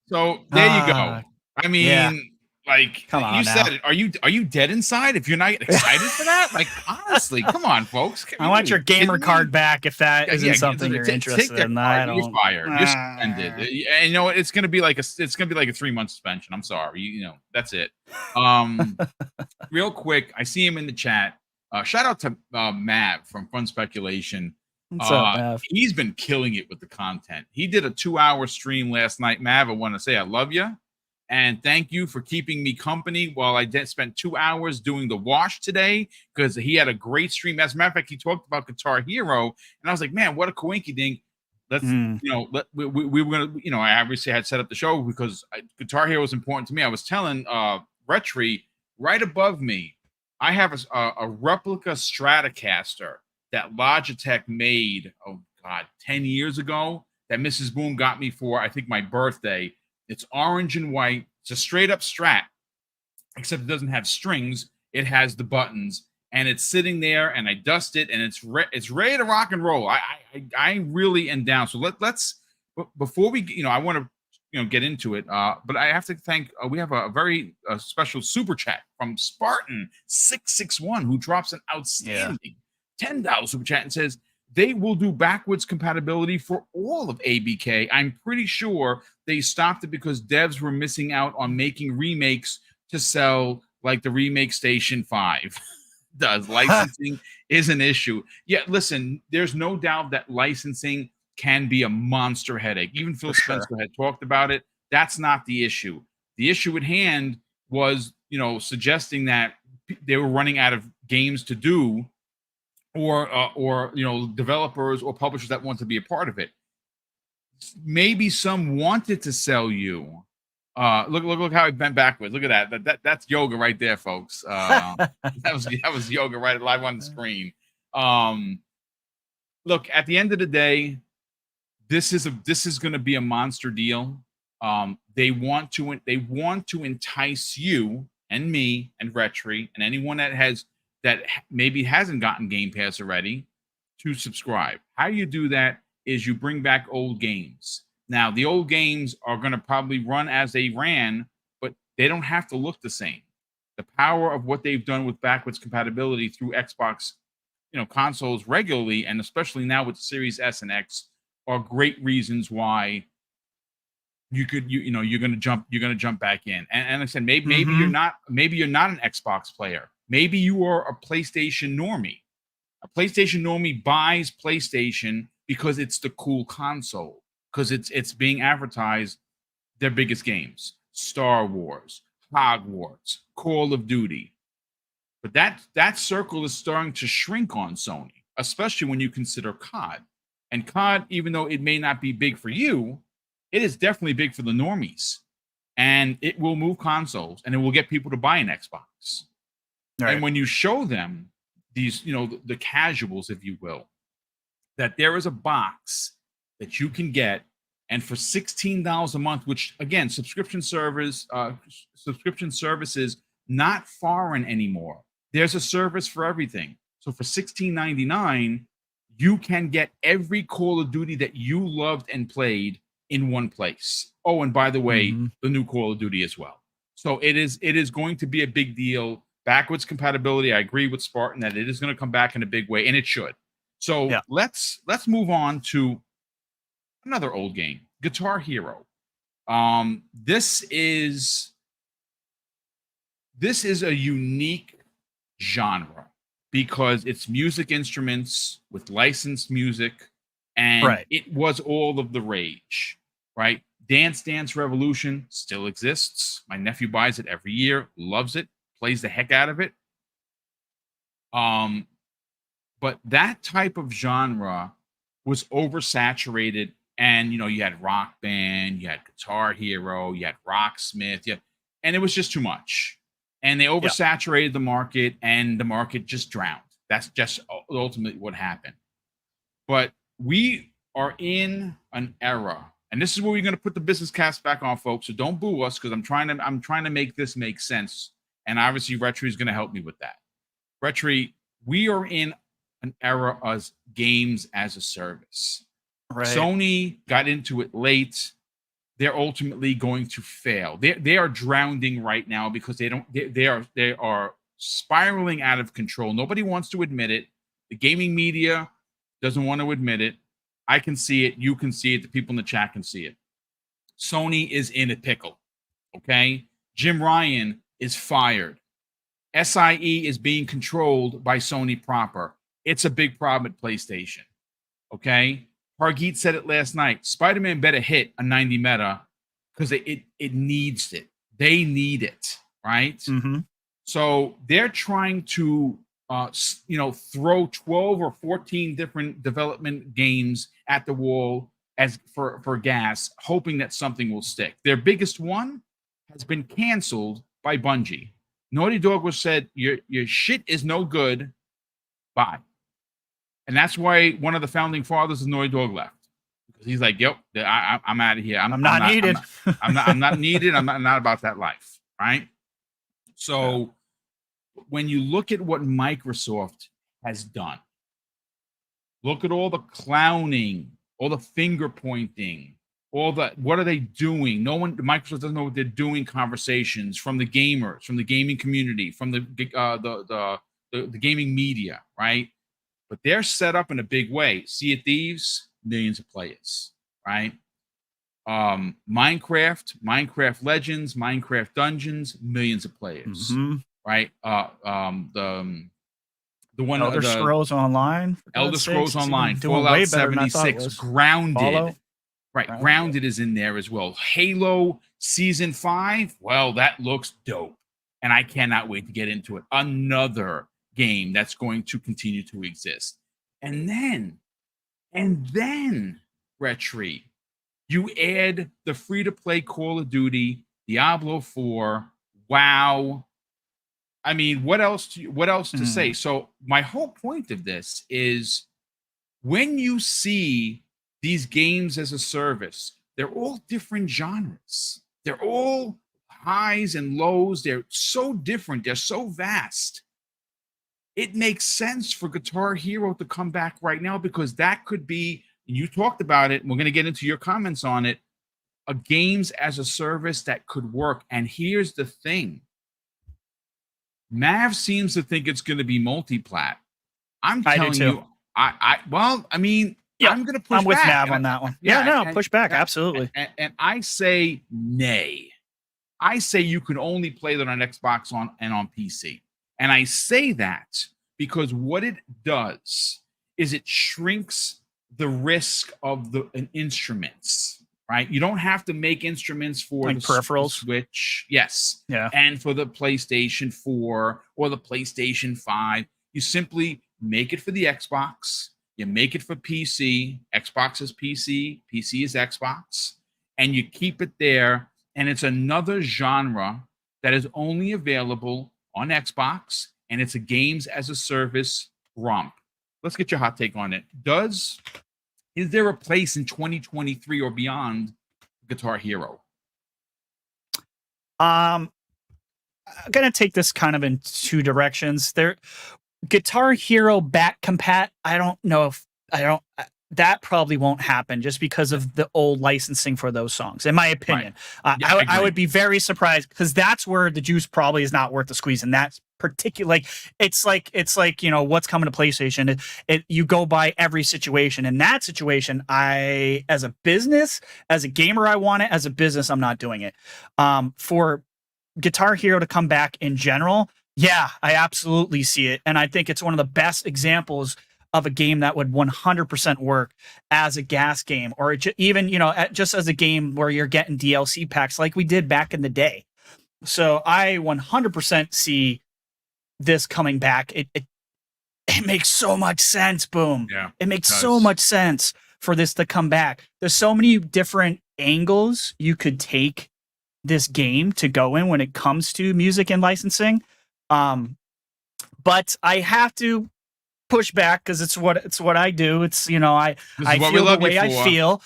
So there you go. I mean, like, come on, you said it. Are you dead inside if you're not excited for that? Like, honestly, come on, folks.
I want your gamer card back if that isn't something you're interested in.
You're fired. You're suspended. And it's gonna be like a 3-month suspension. I'm sorry. That's it. Real quick, I see him in the chat. Shout out to Mav from Fun Speculation.
What's up, Mav?
He's been killing it with the content. He did a 2-hour stream last night. Mav, I want to say I love you. And thank you for keeping me company while I spent 2 hours doing the wash today, because he had a great stream. As a matter of fact, he talked about Guitar Hero, and I was like, man, what a coinky dink. Let's, we were going to, I obviously had set up the show because Guitar Hero was important to me. I was telling Retri, right above me, I have a replica Stratocaster that Logitech made, 10 years ago, that Mrs. Boom got me for, I think, my birthday. It's orange and white. It's a straight up Strat, except it doesn't have strings. It has the buttons, and it's sitting there. And I dust it, and it's ready to rock and roll. I really am down. So let's before we I want to get into it. But I have to thank. We have a very special super chat from Spartan661 who drops an outstanding $10 super chat and says they will do backwards compatibility for all of ABK. I'm pretty sure they stopped it because devs were missing out on making remakes to sell, like the Remake Station 5 does. Licensing is an issue. Yeah, listen, there's no doubt that licensing can be a monster headache. Even Phil Spencer had talked about it. That's not the issue. The issue at hand was, suggesting that they were running out of games to do, or developers or publishers that want to be a part of it. Maybe some wanted to sell you. Look how he bent backwards. Look at that's yoga right there, folks. That was yoga right live on the screen. Look, at the end of the day, this is going to be a monster deal. They want to entice you and me and Retry and anyone that maybe hasn't gotten Game Pass already to subscribe. How you do that is you bring back old games. Now, the old games are going to probably run as they ran, but they don't have to look the same. The power of what they've done with backwards compatibility through Xbox, consoles regularly, and especially now with the Series S and X, are great reasons why you're going to jump back in. And like I said, maybe you're not an Xbox player. Maybe you are a PlayStation normie. A PlayStation normie buys PlayStation because it's the cool console, because it's being advertised their biggest games: Star Wars, Hogwarts, Call of Duty. But that circle is starting to shrink on Sony, especially when you consider COD. And COD, even though it may not be big for you, it is definitely big for the normies. And it will move consoles, and it will get people to buy an Xbox. Right. And when you show them these, the casuals, if you will, that there is a box that you can get, and for $16 a month, which again, subscription services not foreign anymore. There's a service for everything. So for $16.99, you can get every Call of Duty that you loved and played in one place. Oh, and by the way, the new Call of Duty as well. So it is going to be a big deal. Backwards compatibility, I agree with Spartan that it is going to come back in a big way, and it should. So let's move on to another old game, Guitar Hero. This is a unique genre because it's music instruments with licensed music, and it was all of the rage, right? Dance Dance Revolution still exists. My nephew buys it every year, loves it, plays the heck out of it. But that type of genre was oversaturated, and you had Rock Band, you had Guitar Hero, you had Rocksmith, and it was just too much. And they oversaturated the market, and the market just drowned. That's just ultimately what happened. But we are in an era, and this is where we're going to put the business cast back on, folks. So don't boo us, because I'm trying to make this make sense. And obviously, Retry is going to help me with that. Retry, we are in an era of games as a service. Right. Sony got into it late. They're ultimately going to fail. They are drowning right now because they are spiraling out of control. Nobody wants to admit it. The gaming media doesn't want to admit it. I can see it. You can see it. The people in the chat can see it. Sony is in a pickle. Okay? Jim Ryan is fired. SIE is being controlled by Sony proper. It's a big problem at PlayStation. Okay? Hargeet said it last night. Spider-Man better hit a 90 meta because it needs it. They need it, right? So they're trying to throw 12 or 14 different development games at the wall as for gas, hoping that something will stick. Their biggest one has been canceled by Bungie. Naughty Dog was said, your shit is no good. Bye. And that's why one of the founding fathers of Naughty Dog left. Because he's like, yep, I'm out of here. I'm not needed. I'm not needed. I'm not about that life. Right? So when you look at what Microsoft has done, look at all the clowning, all the finger pointing, what are they doing? Microsoft doesn't know what they're doing. Conversations from the gamers, from the gaming community, from the gaming media, right? But they're set up in a big way. Sea of Thieves, millions of players, right? Minecraft Legends, Minecraft Dungeons, millions of players, right? The one
Elder Scrolls Online,
Fallout 76, Grounded. Grounded is in there as well. Halo Season 5, well, that looks dope. and I cannot wait to get into it. Another game that's going to continue to exist. And then, Retri, you add the free-to-play Call of Duty, Diablo 4, WoW. I mean, what else to say? So my whole point of this is when you see these games as a service, they're all different genres. They're all highs and lows. They're so different. They're so vast. It makes sense for Guitar Hero to come back right now because that could be, you talked about it, and we're going to get into your comments on it, a games as a service that could work. And here's the thing. Mav seems to think it's going to be multi-plat. I'm telling you, I mean, I'm going to push back.
I'm with Mav on that one. Push back, absolutely.
And I say nay. I say you can only play that on Xbox and on PC. And I say that because what it does is it shrinks the risk of the instruments. Right, you don't have to make instruments for
like
the
peripherals,
Switch, yes,
yeah,
and for the PlayStation 4 or the PlayStation 5. You simply make it for the Xbox. You make it for PC. Xbox is PC. PC is Xbox, and you keep it there. And it's another genre that is only available on Xbox, and it's a games as a service romp. Let's get your hot take on it. Is there a place in 2023 or beyond Guitar Hero?
I'm going to take this kind of in two directions. Guitar Hero back compat, I don't know if that probably won't happen just because of the old licensing for those songs, in my opinion. Right. I would be very surprised because that's where the juice probably is not worth the squeeze. And that's particular, it's like, what's coming to PlayStation. You go by every situation. In that situation, as a business, as a gamer, I want it. As a business, I'm not doing it. For Guitar Hero to come back in general, yeah, I absolutely see it. And I think it's one of the best examples of a game that would 100% work as a gas game, or even, just as a game where you're getting DLC packs like we did back in the day. So I 100% see this coming back. It makes so much sense. Boom.
Yeah,
it makes so much sense for this to come back. There's so many different angles you could take this game to go in when it comes to music and licensing. But I have to push back because it's what I do. It's, I feel the way I feel.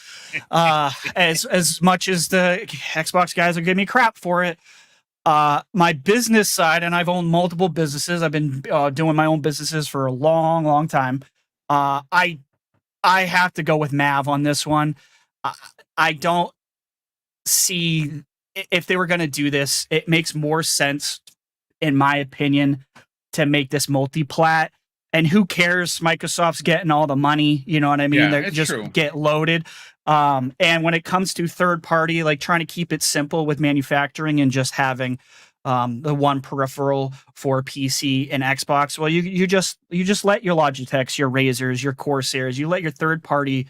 As much as the Xbox guys are giving me crap for it. My business side, and I've owned multiple businesses. I've been doing my own businesses for a long, long time. I have to go with Mav on this one. I don't see, if they were going to do this, it makes more sense, in my opinion, to make this multi-plat. And who cares? Microsoft's getting all the money. You know what I mean?
Yeah,
They just
true.
Get loaded. And when it comes to third party, like trying to keep it simple with manufacturing and just having the one peripheral for PC and Xbox, well, you just let your Logitechs, your Razers, your Corsairs, you let your third party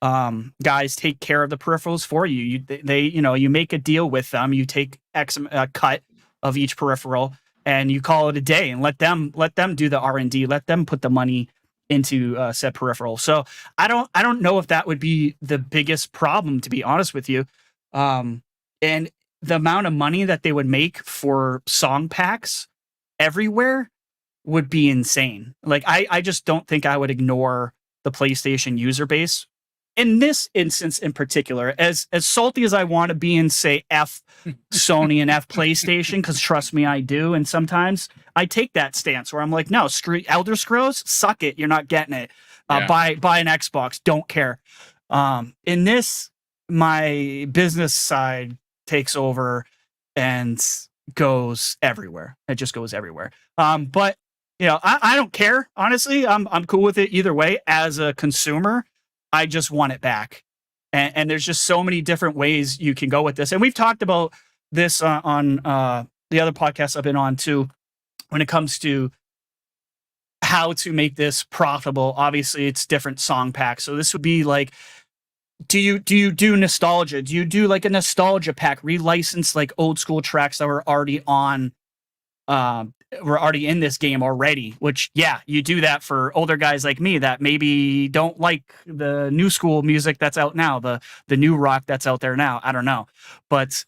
guys take care of the peripherals for you. You make a deal with them. You take X cut of each peripheral, and you call it a day, and let them do the R&D. Let them put the money into said peripheral. So I don't know if that would be the biggest problem, to be honest with you. And the amount of money that they would make for song packs everywhere would be insane. Like I just don't think I would ignore the PlayStation user base. In this instance in particular, as salty as I want to be and say F Sony and F PlayStation, because trust me, I do. And sometimes I take that stance where I'm like, no, screw Elder Scrolls, suck it. You're not getting it. Buy an Xbox. Don't care. In this, my business side takes over and goes everywhere. It just goes everywhere. But I don't care. Honestly, I'm cool with it either way. As a consumer, I just want it back. And there's just so many different ways you can go with this. And we've talked about this on the other podcasts I've been on too, when it comes to how to make this profitable. Obviously, it's different song packs. So this would be like, do you do nostalgia? Do you do like a nostalgia pack, relicense like old school tracks that were already on were already in this game already, which, yeah, you do that for older guys like me that maybe don't like the new school music that's out now, the new rock that's out there now. I don't know. But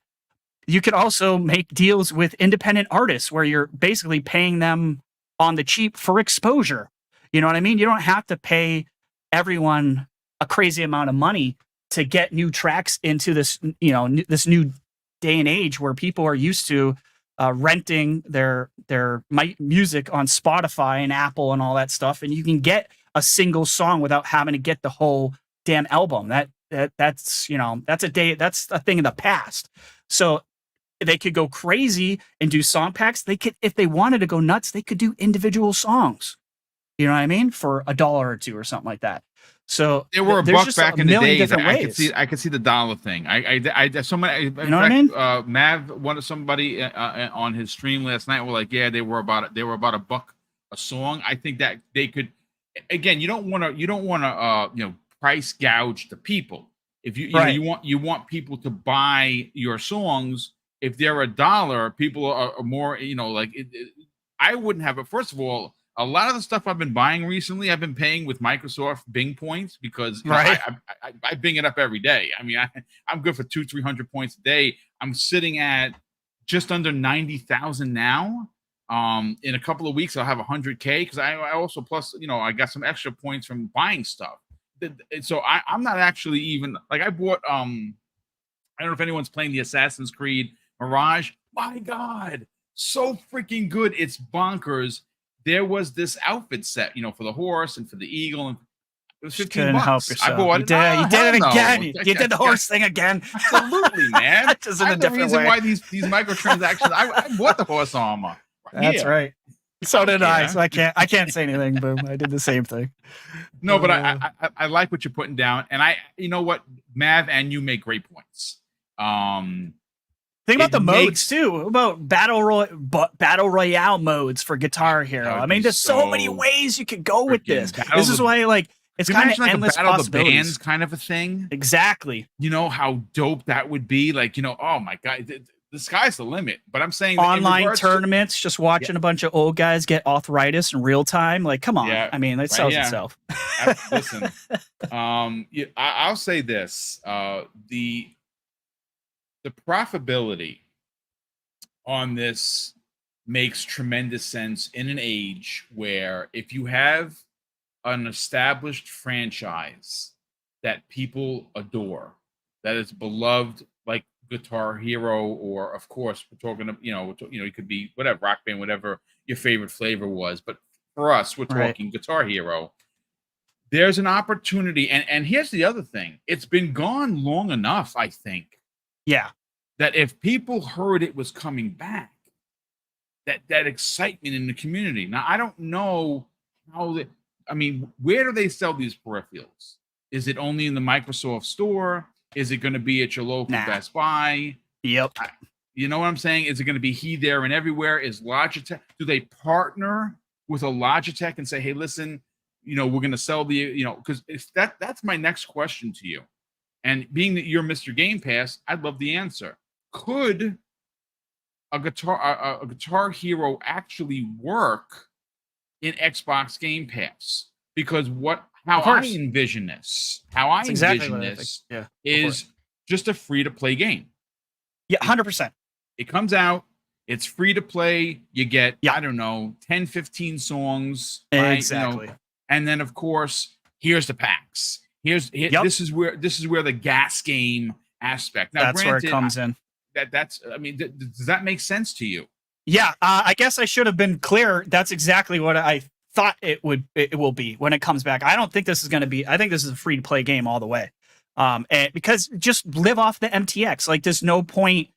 you could also make deals with independent artists where you're basically paying them on the cheap for exposure. You know what I mean? You don't have to pay everyone a crazy amount of money to get new tracks into this, this new day and age where people are used to renting their music on Spotify and Apple and all that stuff, and you can get a single song without having to get the whole damn album. That's a thing in the past. So they could go crazy and do song packs. They could, if they wanted to go nuts, they could do individual songs. You know what I mean? For $1 or $2 or something like that. So
there were a
there's
buck
just
back
a
in the
million
day.
different ways.
I could see the dollar thing. Somebody,
You know what I mean?
Mav wanted somebody on his stream last night. Were like, yeah, they were about $1 a song. I think that they could. Again, you don't want to price gouge the people. If you want people to buy your songs. If they're $1, people are more, I wouldn't have it. First of all, a lot of the stuff I've been buying recently, I've been paying with Microsoft Bing points because I Bing it up every day. I mean, I'm good for 200-300 points a day. I'm sitting at just under 90,000 now. In a couple of weeks, I'll have 100K because I also plus, I got some extra points from buying stuff. So I'm not actually even like I bought. I don't know if anyone's playing the Assassin's Creed Mirage. My God, so freaking good! It's bonkers. There was this outfit set, for the horse and for the eagle, and it was $15. I bought it.
You did it again. You did the horse thing again.
Absolutely, man.
Just in a different way.
Why these microtransactions? I bought the horse armor.
That's right. So did I. So I can't say anything. Boom. I did the same thing.
No, but I like what you're putting down, and you know what, Mav, and you make great points.
Think about the modes too. About battle royale modes for Guitar Hero. I mean, there's so many ways you could go with this. This is why, it's kind of endless possibilities. Bands kind
of a thing.
Exactly.
You know how dope that would be. Oh my God, the sky's the limit. But I'm saying
online tournaments, just watching a bunch of old guys get arthritis in real time. Like, come on. Yeah, I mean, that sells itself.
Listen, I'll say this: the profitability on this makes tremendous sense in an age where if you have an established franchise that people adore, that is beloved, like Guitar Hero, or of course we're talking, it could be whatever, Rock Band, whatever your favorite flavor was. But for us, we're talking Guitar Hero. There's an opportunity. And here's the other thing. It's been gone long enough, I think. Yeah. That if people heard it was coming back, that excitement in the community. Now, I don't know where do they sell these peripherals? Is it only in the Microsoft store? Is it going to be at your local Best Buy?
Yep.
You know what I'm saying? Is it going to be there and everywhere? Is Logitech, do they partner with a Logitech and say, hey, listen, we're going to sell because that's my next question to you. And being that you're Mr. Game Pass, I'd love the answer. Could a Guitar Hero actually work in Xbox Game Pass? Because how I envision this is just a free-to-play game.
Yeah, 100%.
It comes out, it's free to play. You get, 10, 15 songs.
Exactly.
Right? And then, of course, here's the packs. This is where the gas game aspect. Now,
that's where it comes in.
Does that make sense to you?
Yeah, I guess I should have been clear. That's exactly what I thought it will be when it comes back. I don't think this is going to be. I think this is a free to play game all the way. And because just live off the MTX. Like, there's no point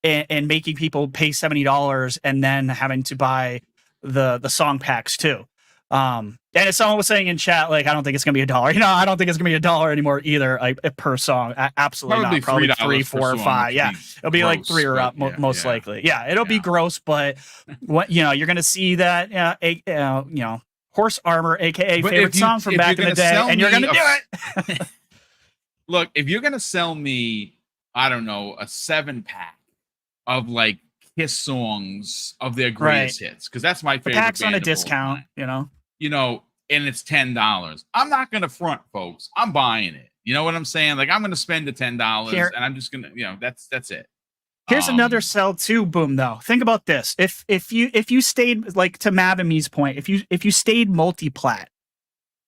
in making people pay $70 and then having to buy the song packs too. And if someone was saying in chat, I don't think it's gonna be $1. I don't think it's gonna be $1 anymore either, per song. Absolutely not. Probably $3, $4, or $5. Yeah, it'll be gross, $3 or up, most likely. Yeah, it'll be gross, but what you're gonna see that horse armor, aka favorite song from back in the day, and you're gonna do it.
Look, if you're gonna sell me, I don't know, a 7-pack of Kiss songs of their greatest hits, because that's my
The
favorite.
pack's on
band
a
of all
discount,
time. And it's $10. I'm not gonna front, folks. I'm buying it. You know what I'm saying? Like, I'm gonna spend the $10,
Here-
and I'm just gonna, that's it.
Here's another sell too, Boom, though. Think about this. If you stayed, like, to Mavami's point, if you stayed multi-plat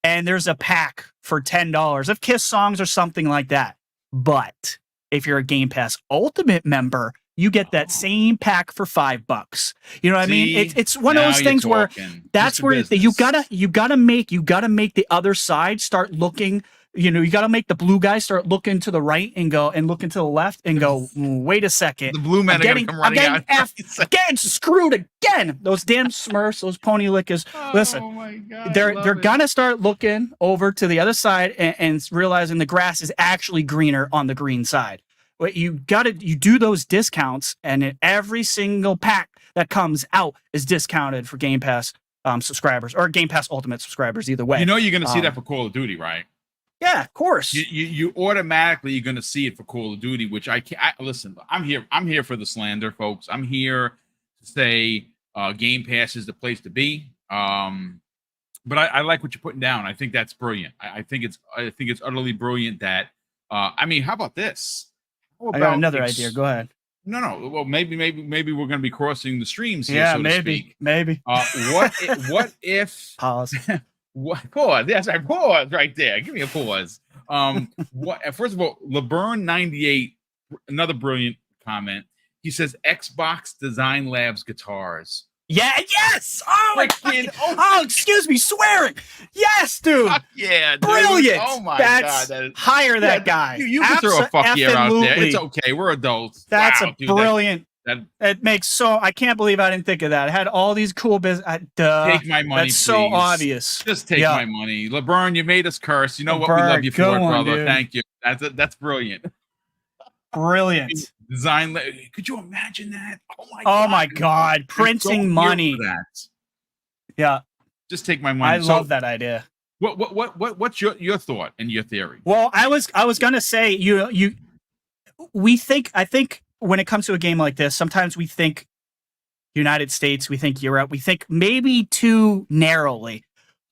and there's a pack for $10 of Kiss songs or something like that, but if you're a Game Pass Ultimate member, you get that same pack for $5. You know what I mean? It's one of those things where that's where you gotta make the other side start looking. You got to make the blue guys start looking to the right and looking to the left and go, wait a second.
The blue men are going to come running out.
Getting screwed again. Those damn Smurfs, those pony lickers. Listen,
oh my God,
they're going to start looking over to the other side and realizing the grass is actually greener on the green side. But you do those discounts, and every single pack that comes out is discounted for Game Pass subscribers or Game Pass Ultimate subscribers, either way.
You're going to see that for Call of Duty, right?
Yeah, of course.
You automatically you're going to see it for Call of Duty, which listen. I'm here for the slander, folks. I'm here to say Game Pass is the place to be. But I like what you're putting down. I think that's brilliant. I think it's utterly brilliant that. How about this?
I got another idea. Go ahead.
No. Well, maybe we're going to be crossing the streams here.
Yeah,
so
maybe.
What if?
Pause.
What pause? Yes, I pause right there. Give me a pause. First of all, LeBurn98, another brilliant comment. He says Xbox Design Labs guitars.
Yeah, yes. Oh, excuse me, swearing. Yes, dude.
Fuck yeah, dude.
Brilliant.
Oh my
God. Hire that guy.
You can throw a fuck yeah out there. It's okay. We're adults.
That's brilliant. It makes I can't believe I didn't think of that. It had all these cool business.
Take my money,
That's so obvious.
Just take my money. LeBron, you made us curse. You know what? We love you for it, brother. Dude. Thank you. That's brilliant.
Brilliant.
Design. Could you imagine that?
Oh my God. Printing money. Yeah.
Just take my money.
I love that idea.
What's your thought and your theory?
Well, I was gonna say I think when it comes to a game like this, sometimes we think United States, we think Europe, we think maybe too narrowly.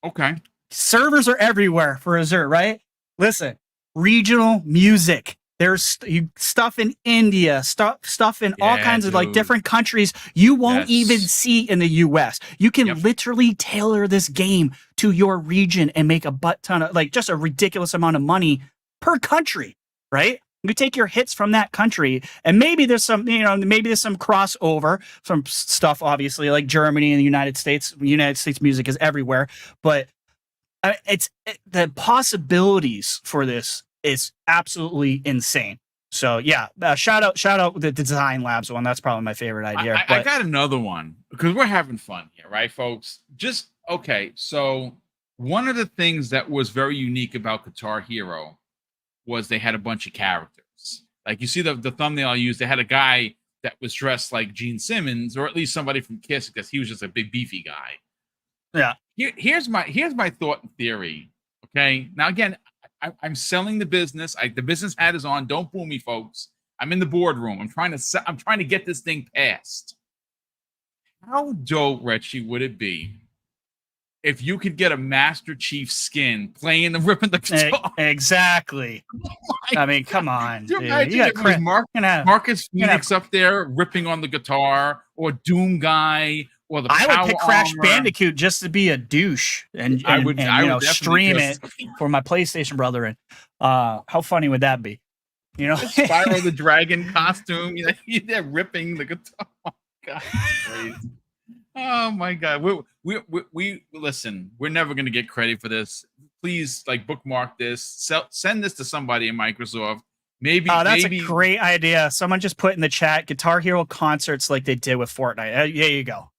Okay.
Servers are everywhere for Azure, right? Listen, regional music. There's stuff in India, stuff in all kinds of like different countries you won't even see in the US. You can literally tailor this game to your region and make a butt ton of just a ridiculous amount of money per country, right? You take your hits from that country, and maybe there's some, crossover from stuff, obviously, like Germany and the United States. United States music is everywhere, but the possibilities for this is absolutely insane. So yeah, shout out the Design Labs one. That's probably my favorite idea.
I got another one because we're having fun here, right, folks? So one of the things that was very unique about Guitar Hero was they had a bunch of characters. Like you see the thumbnail I used, they had a guy that was dressed like Gene Simmons, or at least somebody from Kiss, because he was just a big beefy guy.
Yeah.
Here's my thought and theory. Okay. Now again, I'm selling the business. The business hat is on. Don't boo me, folks. I'm in the boardroom. I'm trying to get this thing passed. How dope, Richie, would it be if you could get a Master Chief skin playing and ripping the guitar?
Exactly. I mean, come on.
You got Marcus Phoenix up there ripping on the guitar, or Doom Guy, or the
I would pick Crash
Armor.
Bandicoot just to be a douche and
I would
stream it for my PlayStation brethren. How funny would that be?
Spyro the Dragon costume. They're ripping the guitar. Oh my God, crazy. Oh my God. We listen, we're never going to get credit for this. Please bookmark this. Send this to somebody in Microsoft. Maybe
a great idea. Someone just put in the chat Guitar Hero concerts like they did with Fortnite. There you go.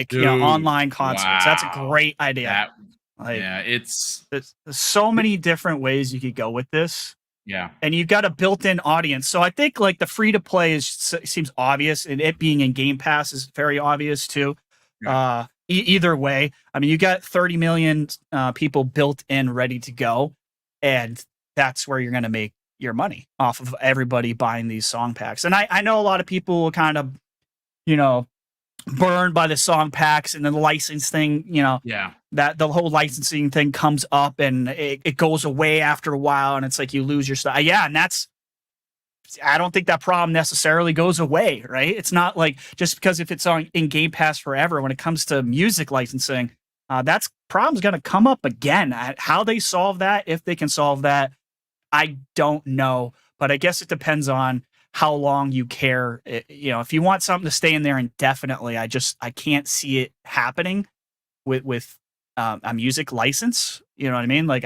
Dude, online concerts. Wow. That's a great idea.
There's
so many different ways you could go with this.
Yeah.
And you've got a built-in audience. So I think the free to play seems obvious, and it being in Game Pass is very obvious too. Yeah. Either way, I mean, you got 30 million people built in, ready to go, and that's where you're going to make your money off of everybody buying these song packs. And I know a lot of people will kind of burned by the song packs and then the license thing,
Yeah.
that the whole licensing thing comes up and it goes away after a while and it's like you lose your stuff. Yeah. And I don't think that problem necessarily goes away, right? It's not like just because if it's in Game Pass forever, when it comes to music licensing, that's problem's going to come up again. How they solve that, if they can solve that, I don't know. But I guess it depends on how long you care. If you want something to stay in there indefinitely, I can't see it happening with a music license. You know what I mean? Like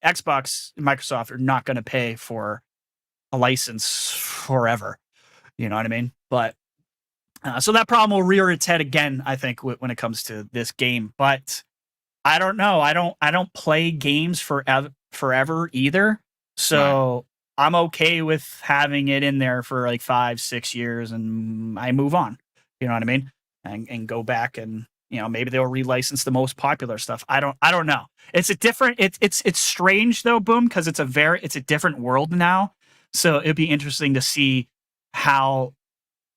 Xbox and Microsoft are not going to pay for a license forever. You know what I mean? But so that problem will rear its head again, I think, when it comes to this game. But I don't know. I don't play games forever either. So I'm okay with having it in there for like 5-6 years and I move on. You know what I mean? And go back and maybe they'll relicense the most popular stuff. I don't know. It's a different. It's strange though, Boom, because it's a different world now. So it'd be interesting to see how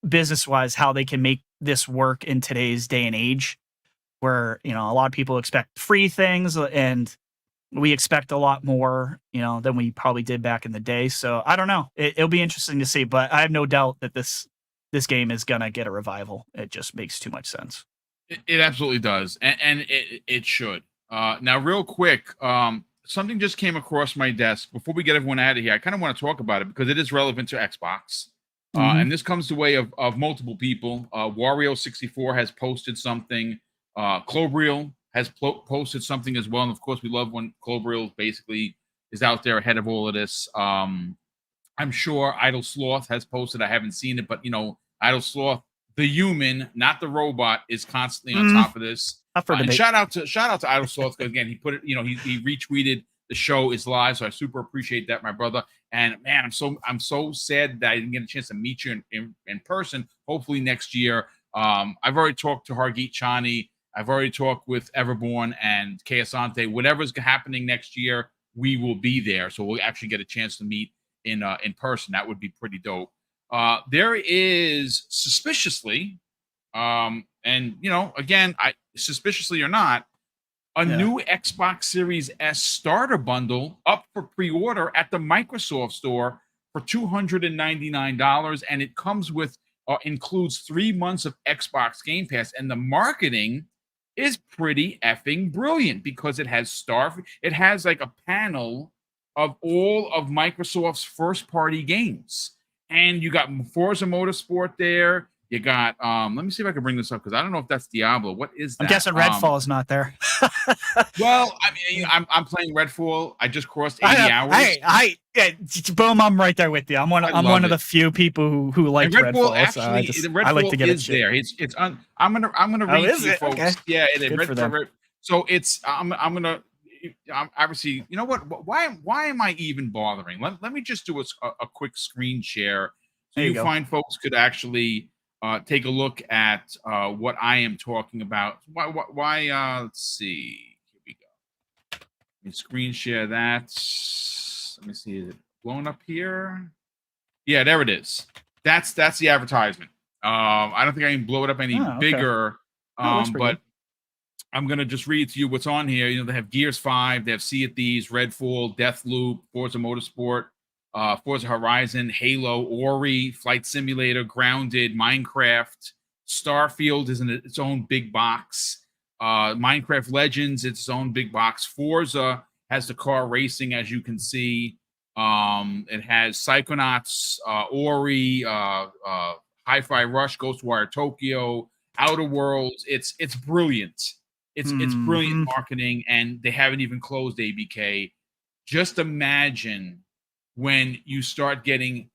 business-wise how they can make this work in today's day and age, where a lot of people expect free things and we expect a lot more, than we probably did back in the day. So I don't know. It'll be interesting to see, but I have no doubt that this game is gonna get a revival. It just makes too much sense.
It absolutely does, and it should. Now, real quick, something just came across my desk before we get everyone out of here. I kind of want to talk about it because it is relevant to Xbox. And this comes the way of multiple people. Wario64 has posted something. Clobriel has posted something as well. And of course, we love when Clobriel basically is out there ahead of all of this. I'm sure Idle Sloth has posted. I haven't seen it, but Idle Sloth, the human, not the robot, is constantly on top of this. And shout out to Idle Sloth because again, he put it. He retweeted the show is live, so I super appreciate that, my brother. And man, I'm so sad that I didn't get a chance to meet you in person. Hopefully next year. I've already talked to Hargeet Chani. I've already talked with Everborn and Keasante. Whatever's happening next year, we will be there. So we'll actually get a chance to meet in person. That would be pretty dope. There is suspiciously, and again, suspiciously or not, a new Xbox Series S starter bundle up for pre-order at the Microsoft Store for $299, and it comes with includes 3 months of Xbox Game Pass, and the marketing is pretty effing brilliant because it has like a panel of all of Microsoft's first-party games, and you got Forza Motorsport there. You got let me see if I can bring this up because I don't know if that's Diablo. What is that?
I'm guessing Redfall is not there.
Well, I mean, I'm playing Redfall. I just crossed 80 hours.
Boom! I'm right there with you. I'm one of the few people who like Redfall.
Actually,
so I like to get it
there. I'm gonna read to you folks.
Okay.
Yeah, it is.
Good for them.
So it's I'm gonna obviously. You know what? Why am I even bothering? Let me just do a quick screen share so you find folks could actually take a look at what I am talking about. Why? Let's see. Here we go. Let me screen share that. Let me see. Is it blown up here? Yeah, there it is. That's the advertisement. I don't think I can blow it up any bigger. But I'm gonna just read to you what's on here. They have Gears 5, they have Sea of Thieves, Redfall, Deathloop, Forza Motorsport, Forza Horizon, Halo, Ori, Flight Simulator, Grounded, Minecraft, Starfield is in its own big box. Minecraft Legends, its own big box. Forza has the car racing, as you can see. It has Psychonauts, Ori, Hi-Fi Rush, Ghostwire Tokyo, Outer Worlds. It's brilliant. It's brilliant marketing, and they haven't even closed ABK. Just imagine when you start getting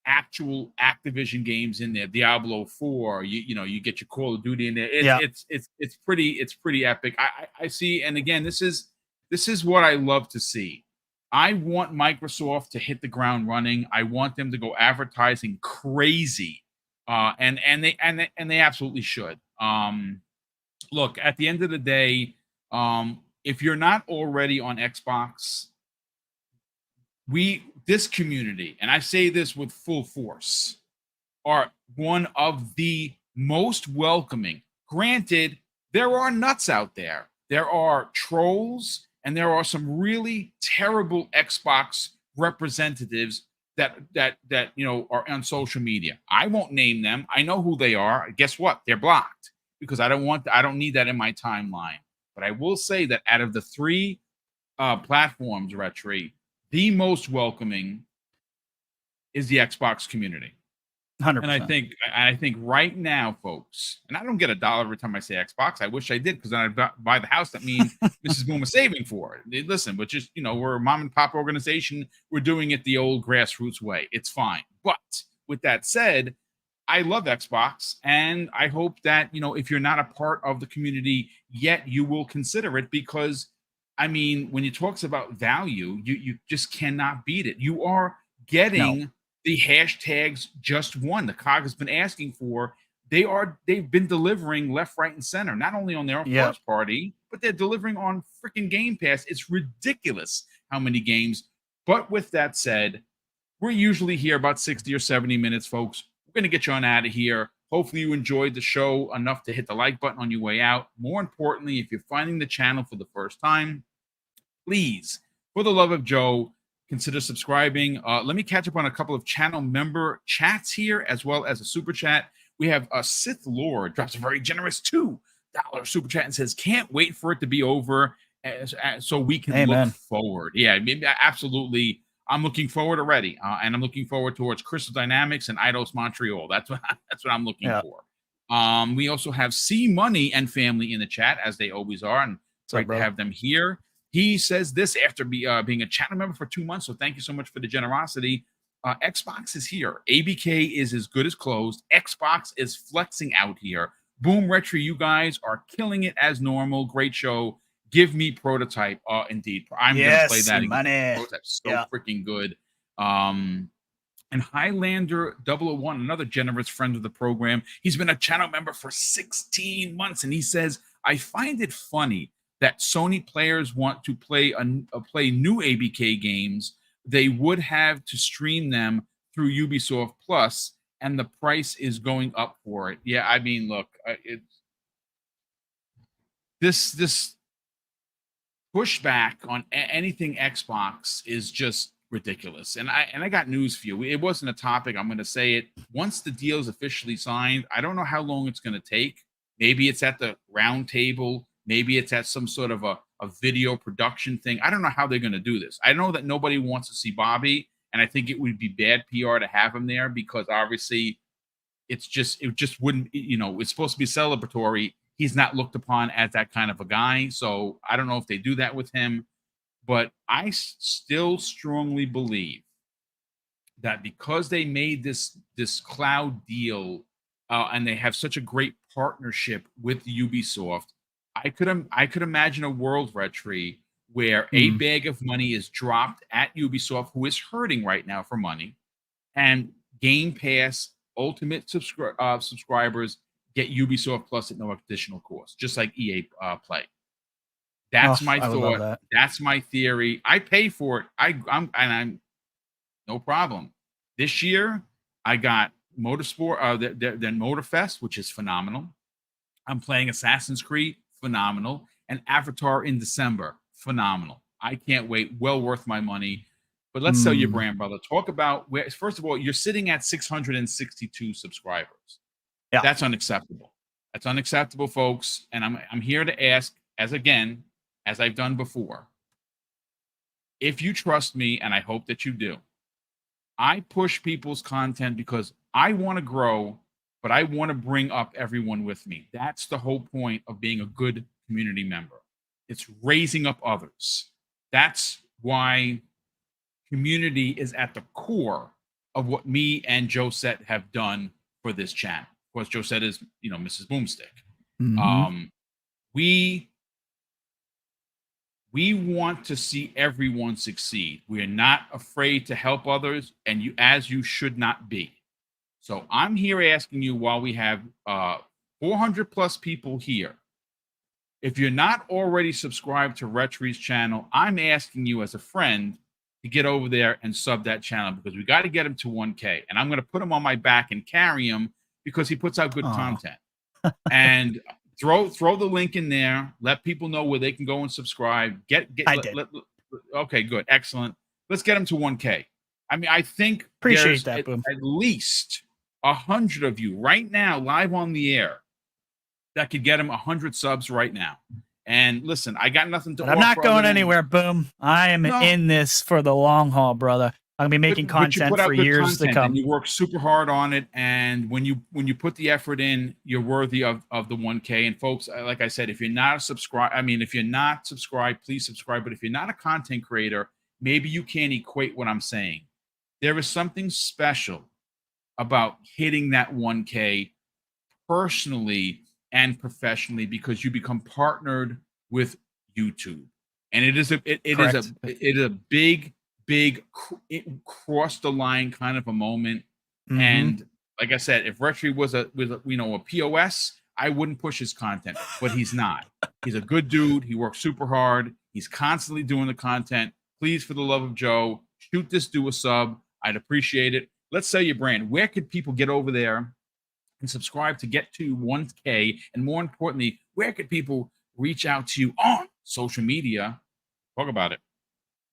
actual Activision games in there, Diablo 4, you get your Call of Duty in there. It's pretty epic. I see, and again, this is what I love to see. I want Microsoft to hit the ground running. I want them to go advertising crazy, and they absolutely should. Look, at the end of the day, if you're not already on Xbox, this community, and I say this with full force, are one of the most welcoming. Granted, there are nuts out there. There are trolls, and there are some really terrible Xbox representatives that are on social media. I won't name them. I know who they are. Guess what? They're blocked because I don't need that in my timeline. But I will say that out of the three platforms, Retri, the most welcoming is the Xbox community.
100%.
And I think right now, folks, and I don't get $1 every time I say Xbox. I wish I did, because then I'd buy the house that me and Mrs. Boom is saving for. Listen, but just, we're a mom and pop organization. We're doing it the old grassroots way. It's fine. But with that said, I love Xbox, and I hope that, if you're not a part of the community yet, you will consider it, because, I mean, when you talks about value, you just cannot beat it. You are getting the hashtags just won. The COG has been asking for. They've been delivering left, right, and center, not only on their own first party, but they're delivering on freaking Game Pass. It's ridiculous how many games. But with that said, we're usually here about 60 or 70 minutes, folks. We're going to get you on out of here. Hopefully you enjoyed the show enough to hit the like button on your way out. More importantly, if you're finding the channel for the first time, please, for the love of Joe, consider subscribing. Let me catch up on a couple of channel member chats here, as well as a super chat. We have a Sith Lord drops a very generous $2 super chat and says, "Can't wait for it to be over, so we can look forward." Yeah, absolutely. I'm looking forward already, and I'm looking forward towards Crystal Dynamics and Eidos Montreal. That's what I'm looking for. We also have C Money and family in the chat, as they always are, and it's great to have them here. He says this after being a channel member for 2 months, so thank you so much for the generosity. Xbox is here. ABK is as good as closed. Xbox is flexing out here. Boom Retro, you guys are killing it as normal. Great show. Give me Prototype. Indeed. I'm going to play that again. Prototype's so freaking good. And Highlander 001, another generous friend of the program. He's been a channel member for 16 months, and he says, "I find it funny that Sony players want to play new ABK games. They would have to stream them through Ubisoft Plus, and the price is going up for it." Yeah, I mean, look, this pushback on anything Xbox is just ridiculous. And I got news for you. It wasn't a topic. I'm going to say it. Once the deal is officially signed, I don't know how long it's going to take. Maybe it's at the round table. Maybe it's at some sort of a video production thing. I don't know how they're going to do this. I know that nobody wants to see Bobby, and I think it would be bad PR to have him there, because obviously it just wouldn't, it's supposed to be celebratory. He's not looked upon as that kind of a guy. So I don't know if they do that with him, but I still strongly believe that because they made this cloud deal, and they have such a great partnership with Ubisoft, I could imagine a world, Retri, where a bag of money is dropped at Ubisoft, who is hurting right now for money, and Game Pass Ultimate subscribers get Ubisoft Plus at no additional cost, just like EA Play. That's my thought. That's my theory. I pay for it. I'm no problem. This year, I got Motorsport, the Motorfest, which is phenomenal. I'm playing Assassin's Creed, phenomenal, and Avatar in December, phenomenal. I can't wait. Well worth my money. But let's sell your brand, brother. Talk about where. First of all, you're sitting at 662 subscribers. Yeah, that's unacceptable. That's unacceptable, folks. And I'm here to ask, as I've done before, if you trust me, and I hope that you do. I push people's content because I want to grow, but I want to bring up everyone with me. That's the whole point of being a good community member. It's raising up others. That's why community is at the core of what me and Josette have done for this channel. Of course, Josette is, Mrs. BoomStick. We want to see everyone succeed. We are not afraid to help others, and you should not be. So I'm here asking you, while we have 400 plus people here, if you're not already subscribed to Retri's channel, I'm asking you as a friend to get over there and sub that channel, because we got to get him to 1K. And I'm going to put him on my back and carry him, because he puts out good
Aw.
content. And throw the link in there. Let people know where they can go and subscribe. Okay, good, excellent. Let's get him to 1K. I mean, I think
Appreciate
there's
that, Boom.
at least 100 of you right now live on the air that could get him 100 subs right now. And listen, I got nothing to
But I'm not going anywhere, Boom. I am in this for the long haul, brother. I'm gonna be making content for years to come.
And you work super hard on it, and when you put the effort in, you're worthy of the 1K. And folks, like I said, if you're not if you're not subscribed, please subscribe. But if you're not a content creator, maybe you can't equate what I'm saying. There is something special about hitting that 1K personally and professionally, because you become partnered with YouTube, and it is a big cross the line kind of a moment.
Mm-hmm.
And like I said, if Retri was a POS, I wouldn't push his content, but he's not. He's a good dude. He works super hard. He's constantly doing the content. Please, for the love of Joe, shoot this dude a sub. I'd appreciate it. Let's sell your brand. Where could people get over there and subscribe to get to 1K? And more importantly, where could people reach out to you on social media? Talk about it.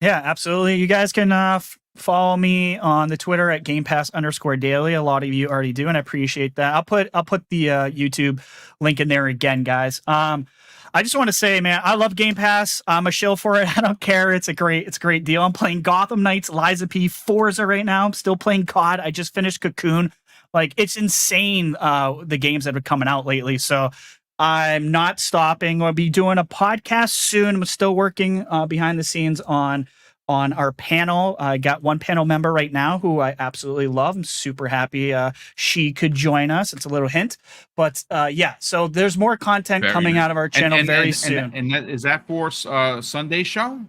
Yeah, absolutely. You guys can follow me on the Twitter at GamePass_daily. A lot of you already do, and I appreciate that. I'll put the YouTube link in there again, guys. I just want to say, man, I love Game Pass. I'm a shill for it. I don't care. It's a great deal. I'm playing Gotham Knights, Liza P, Forza right now. I'm still playing COD. I just finished Cocoon. Like, it's insane, the games that are coming out lately. So I'm not stopping. I'll be doing a podcast soon. I'm still working behind the scenes on our panel. I got one panel member right now who I absolutely love. I'm super happy she could join us. It's a little hint. But yeah, so there's more content coming out of our channel very soon.
And is that for Sunday show?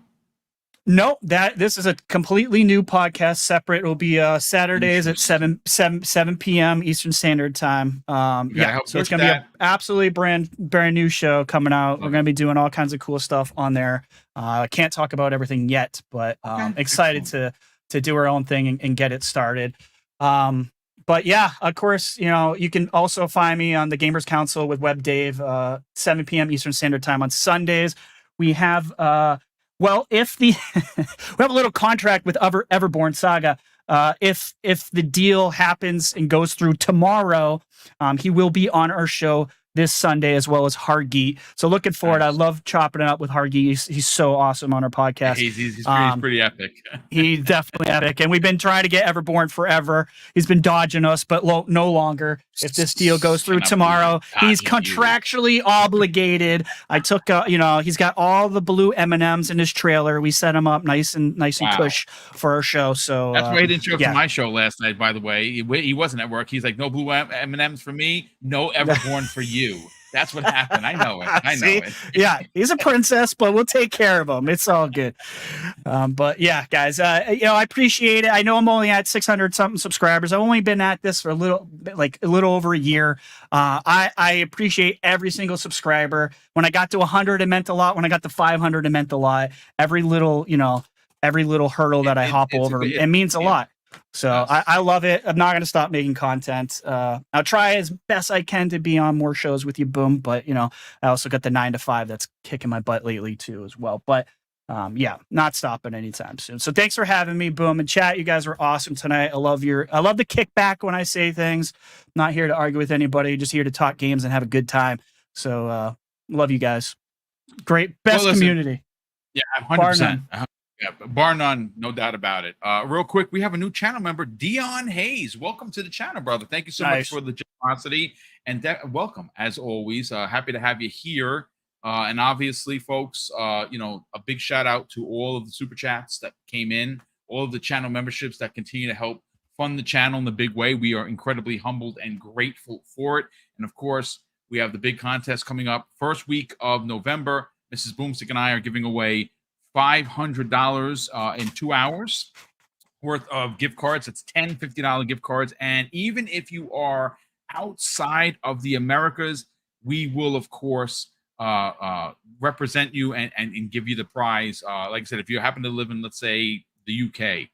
No, this is a completely new podcast, separate. It'll be Saturdays at 7 p.m. Eastern Standard Time. Yeah, so it's gonna be an absolutely brand new show coming out. We're gonna be doing all kinds of cool stuff on there. I can't talk about everything yet, but excited to do our own thing and get it started. But yeah, of course, you can also find me on the Gamers Council with Web Dave, 7 p.m. Eastern Standard Time on Sundays. We have well, if we have a little contract with Everborn Saga, if the deal happens and goes through tomorrow, he will be on our show this Sunday, as well as Hargeet. So looking forward. Nice. I love chopping it up with Hargeet. He's so awesome on our podcast.
He's pretty epic.
He's definitely epic. And we've been trying to get Everborn forever. He's been dodging us, but no longer. If this deal goes through tomorrow, he's contractually obligated. I took, he's got all the blue M&Ms in his trailer. We set him up nice and cush for our show. So
that's why he didn't show up to my show last night, by the way. He wasn't at work. He's like, no blue M&Ms for me, no Everborn for you. That's what happened. I know it. I know it.
Yeah, he's a princess, but we'll take care of him. It's all good. But yeah, guys, I appreciate it. I know I'm only at 600 something subscribers. I've only been at this for a little over a year. I appreciate every single subscriber. When I got to 100, it meant a lot. When I got to 500, it meant a lot. Every little hurdle that I hop over, it means a lot. So I love it. I'm not going to stop making content. I'll try as best I can to be on more shows with you, Boom. But, I also got the 9 to 5 that's kicking my butt lately, too, as well. But, yeah, not stopping anytime soon. So thanks for having me, Boom. And chat, you guys were awesome tonight. I love the kickback when I say things. I'm not here to argue with anybody, just here to talk games and have a good time. So love you guys. Great. Best community.
Yeah, 100%. Yeah, bar none, no doubt about it. Real quick, we have a new channel member, Dion Hayes. Welcome to the channel, brother. Thank you so much for the generosity and welcome, as always. Happy to have you here. And obviously, folks, a big shout out to all of the super chats that came in, all of the channel memberships that continue to help fund the channel in the big way. We are incredibly humbled and grateful for it. And of course, we have the big contest coming up first week of November. Mrs. BoomStick and I are giving away $500 in 2 hours worth of gift cards. It's $10, $50 gift cards. And even if you are outside of the Americas, we will, of course, represent you and give you the prize. Like I said, if you happen to live in, let's say, the UK,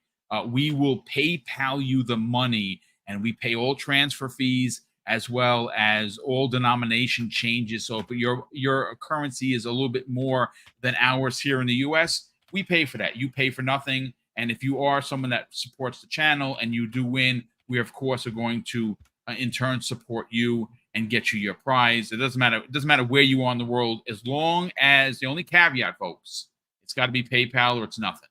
we will PayPal you the money, and we pay all transfer fees as well as all denomination changes. So if your currency is a little bit more than ours here in the US, we pay for that. You pay for nothing. And if you are someone that supports the channel and you do win, we of course are going to in turn support you and get you your prize. It doesn't matter. It doesn't matter where you are in the world, as long as the only caveat, folks, it's got to be PayPal or it's nothing,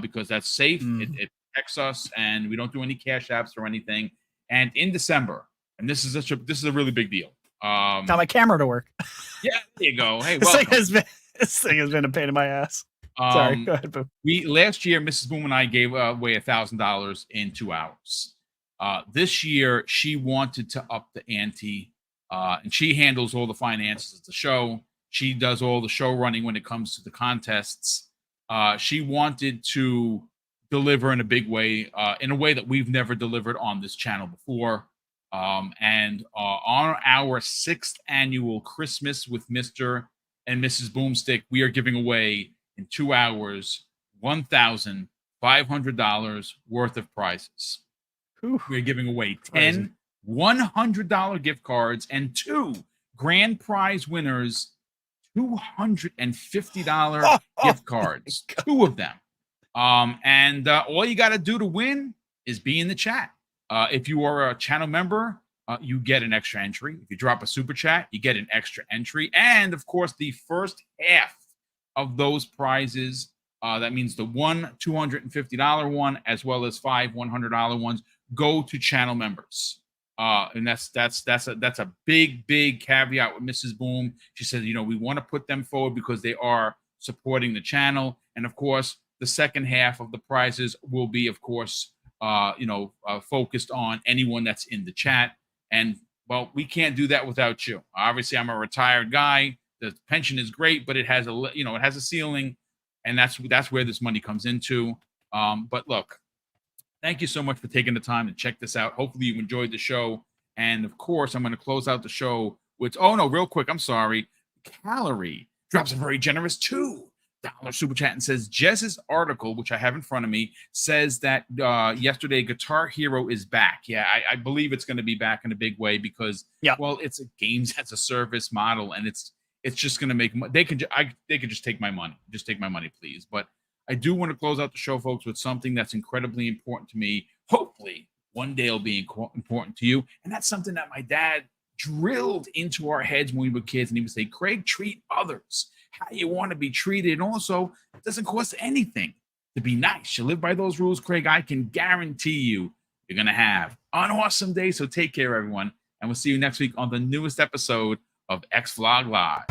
because that's safe. It protects us, and we don't do any cash apps or anything. And in December, and this is a really big deal.
Got my camera to work.
Yeah, there you go. Hey,
this
welcome.
thing has been a pain in my ass. Sorry, go ahead, Boom.
Last year, Mrs. Boom and I gave away $1,000 in 2 hours. This year, she wanted to up the ante, and she handles all the finances of the show. She does all the show running when it comes to the contests. She wanted to deliver in a big way, in a way that we've never delivered on this channel before. And on our 6th annual Christmas with Mr. and Mrs. Boomstick, we are giving away in 2 hours $1,500 worth of prizes. We're giving away 10 $100 gift cards and 2 grand prize winners $250 gift cards. 2 of them. And all you got to do to win is be in the chat. If you are a channel member, you get an extra entry. If you drop a super chat, you get an extra entry. And of course, the first half of those prizes, that means the one $250 one, as well as 5 $100 ones, go to channel members. And that's a big caveat with Mrs. Boom. She said, we want to put them forward because they are supporting the channel. And of course, the second half of the prizes will be, of course, focused on anyone that's in the chat. And well, we can't do that without you. Obviously, I'm a retired guy. The pension is great, but it has a ceiling, and that's where this money comes into. But look, thank you so much for taking the time to check this out. Hopefully you enjoyed the show. And of course, I'm going to close out the show with, real quick, I'm sorry. Calorie drops a very generous $2 super chat and says, Jess's article, which I have in front of me, says that yesterday Guitar Hero is back. Yeah, I believe it's going to be back in a big way because, well, it's a games as a service model, and it's just going to make they could just take my money. Just take my money, please. But I do want to close out the show, folks, with something that's incredibly important to me. Hopefully, one day it'll be important to you. And that's something that my dad drilled into our heads when we were kids. And he would say, Craig, treat others how you want to be treated. And also, it doesn't cost anything to be nice. You live by those rules, Craig. I can guarantee you're going to have an awesome day. So take care, everyone. And we'll see you next week on the newest episode of X Vlog Live.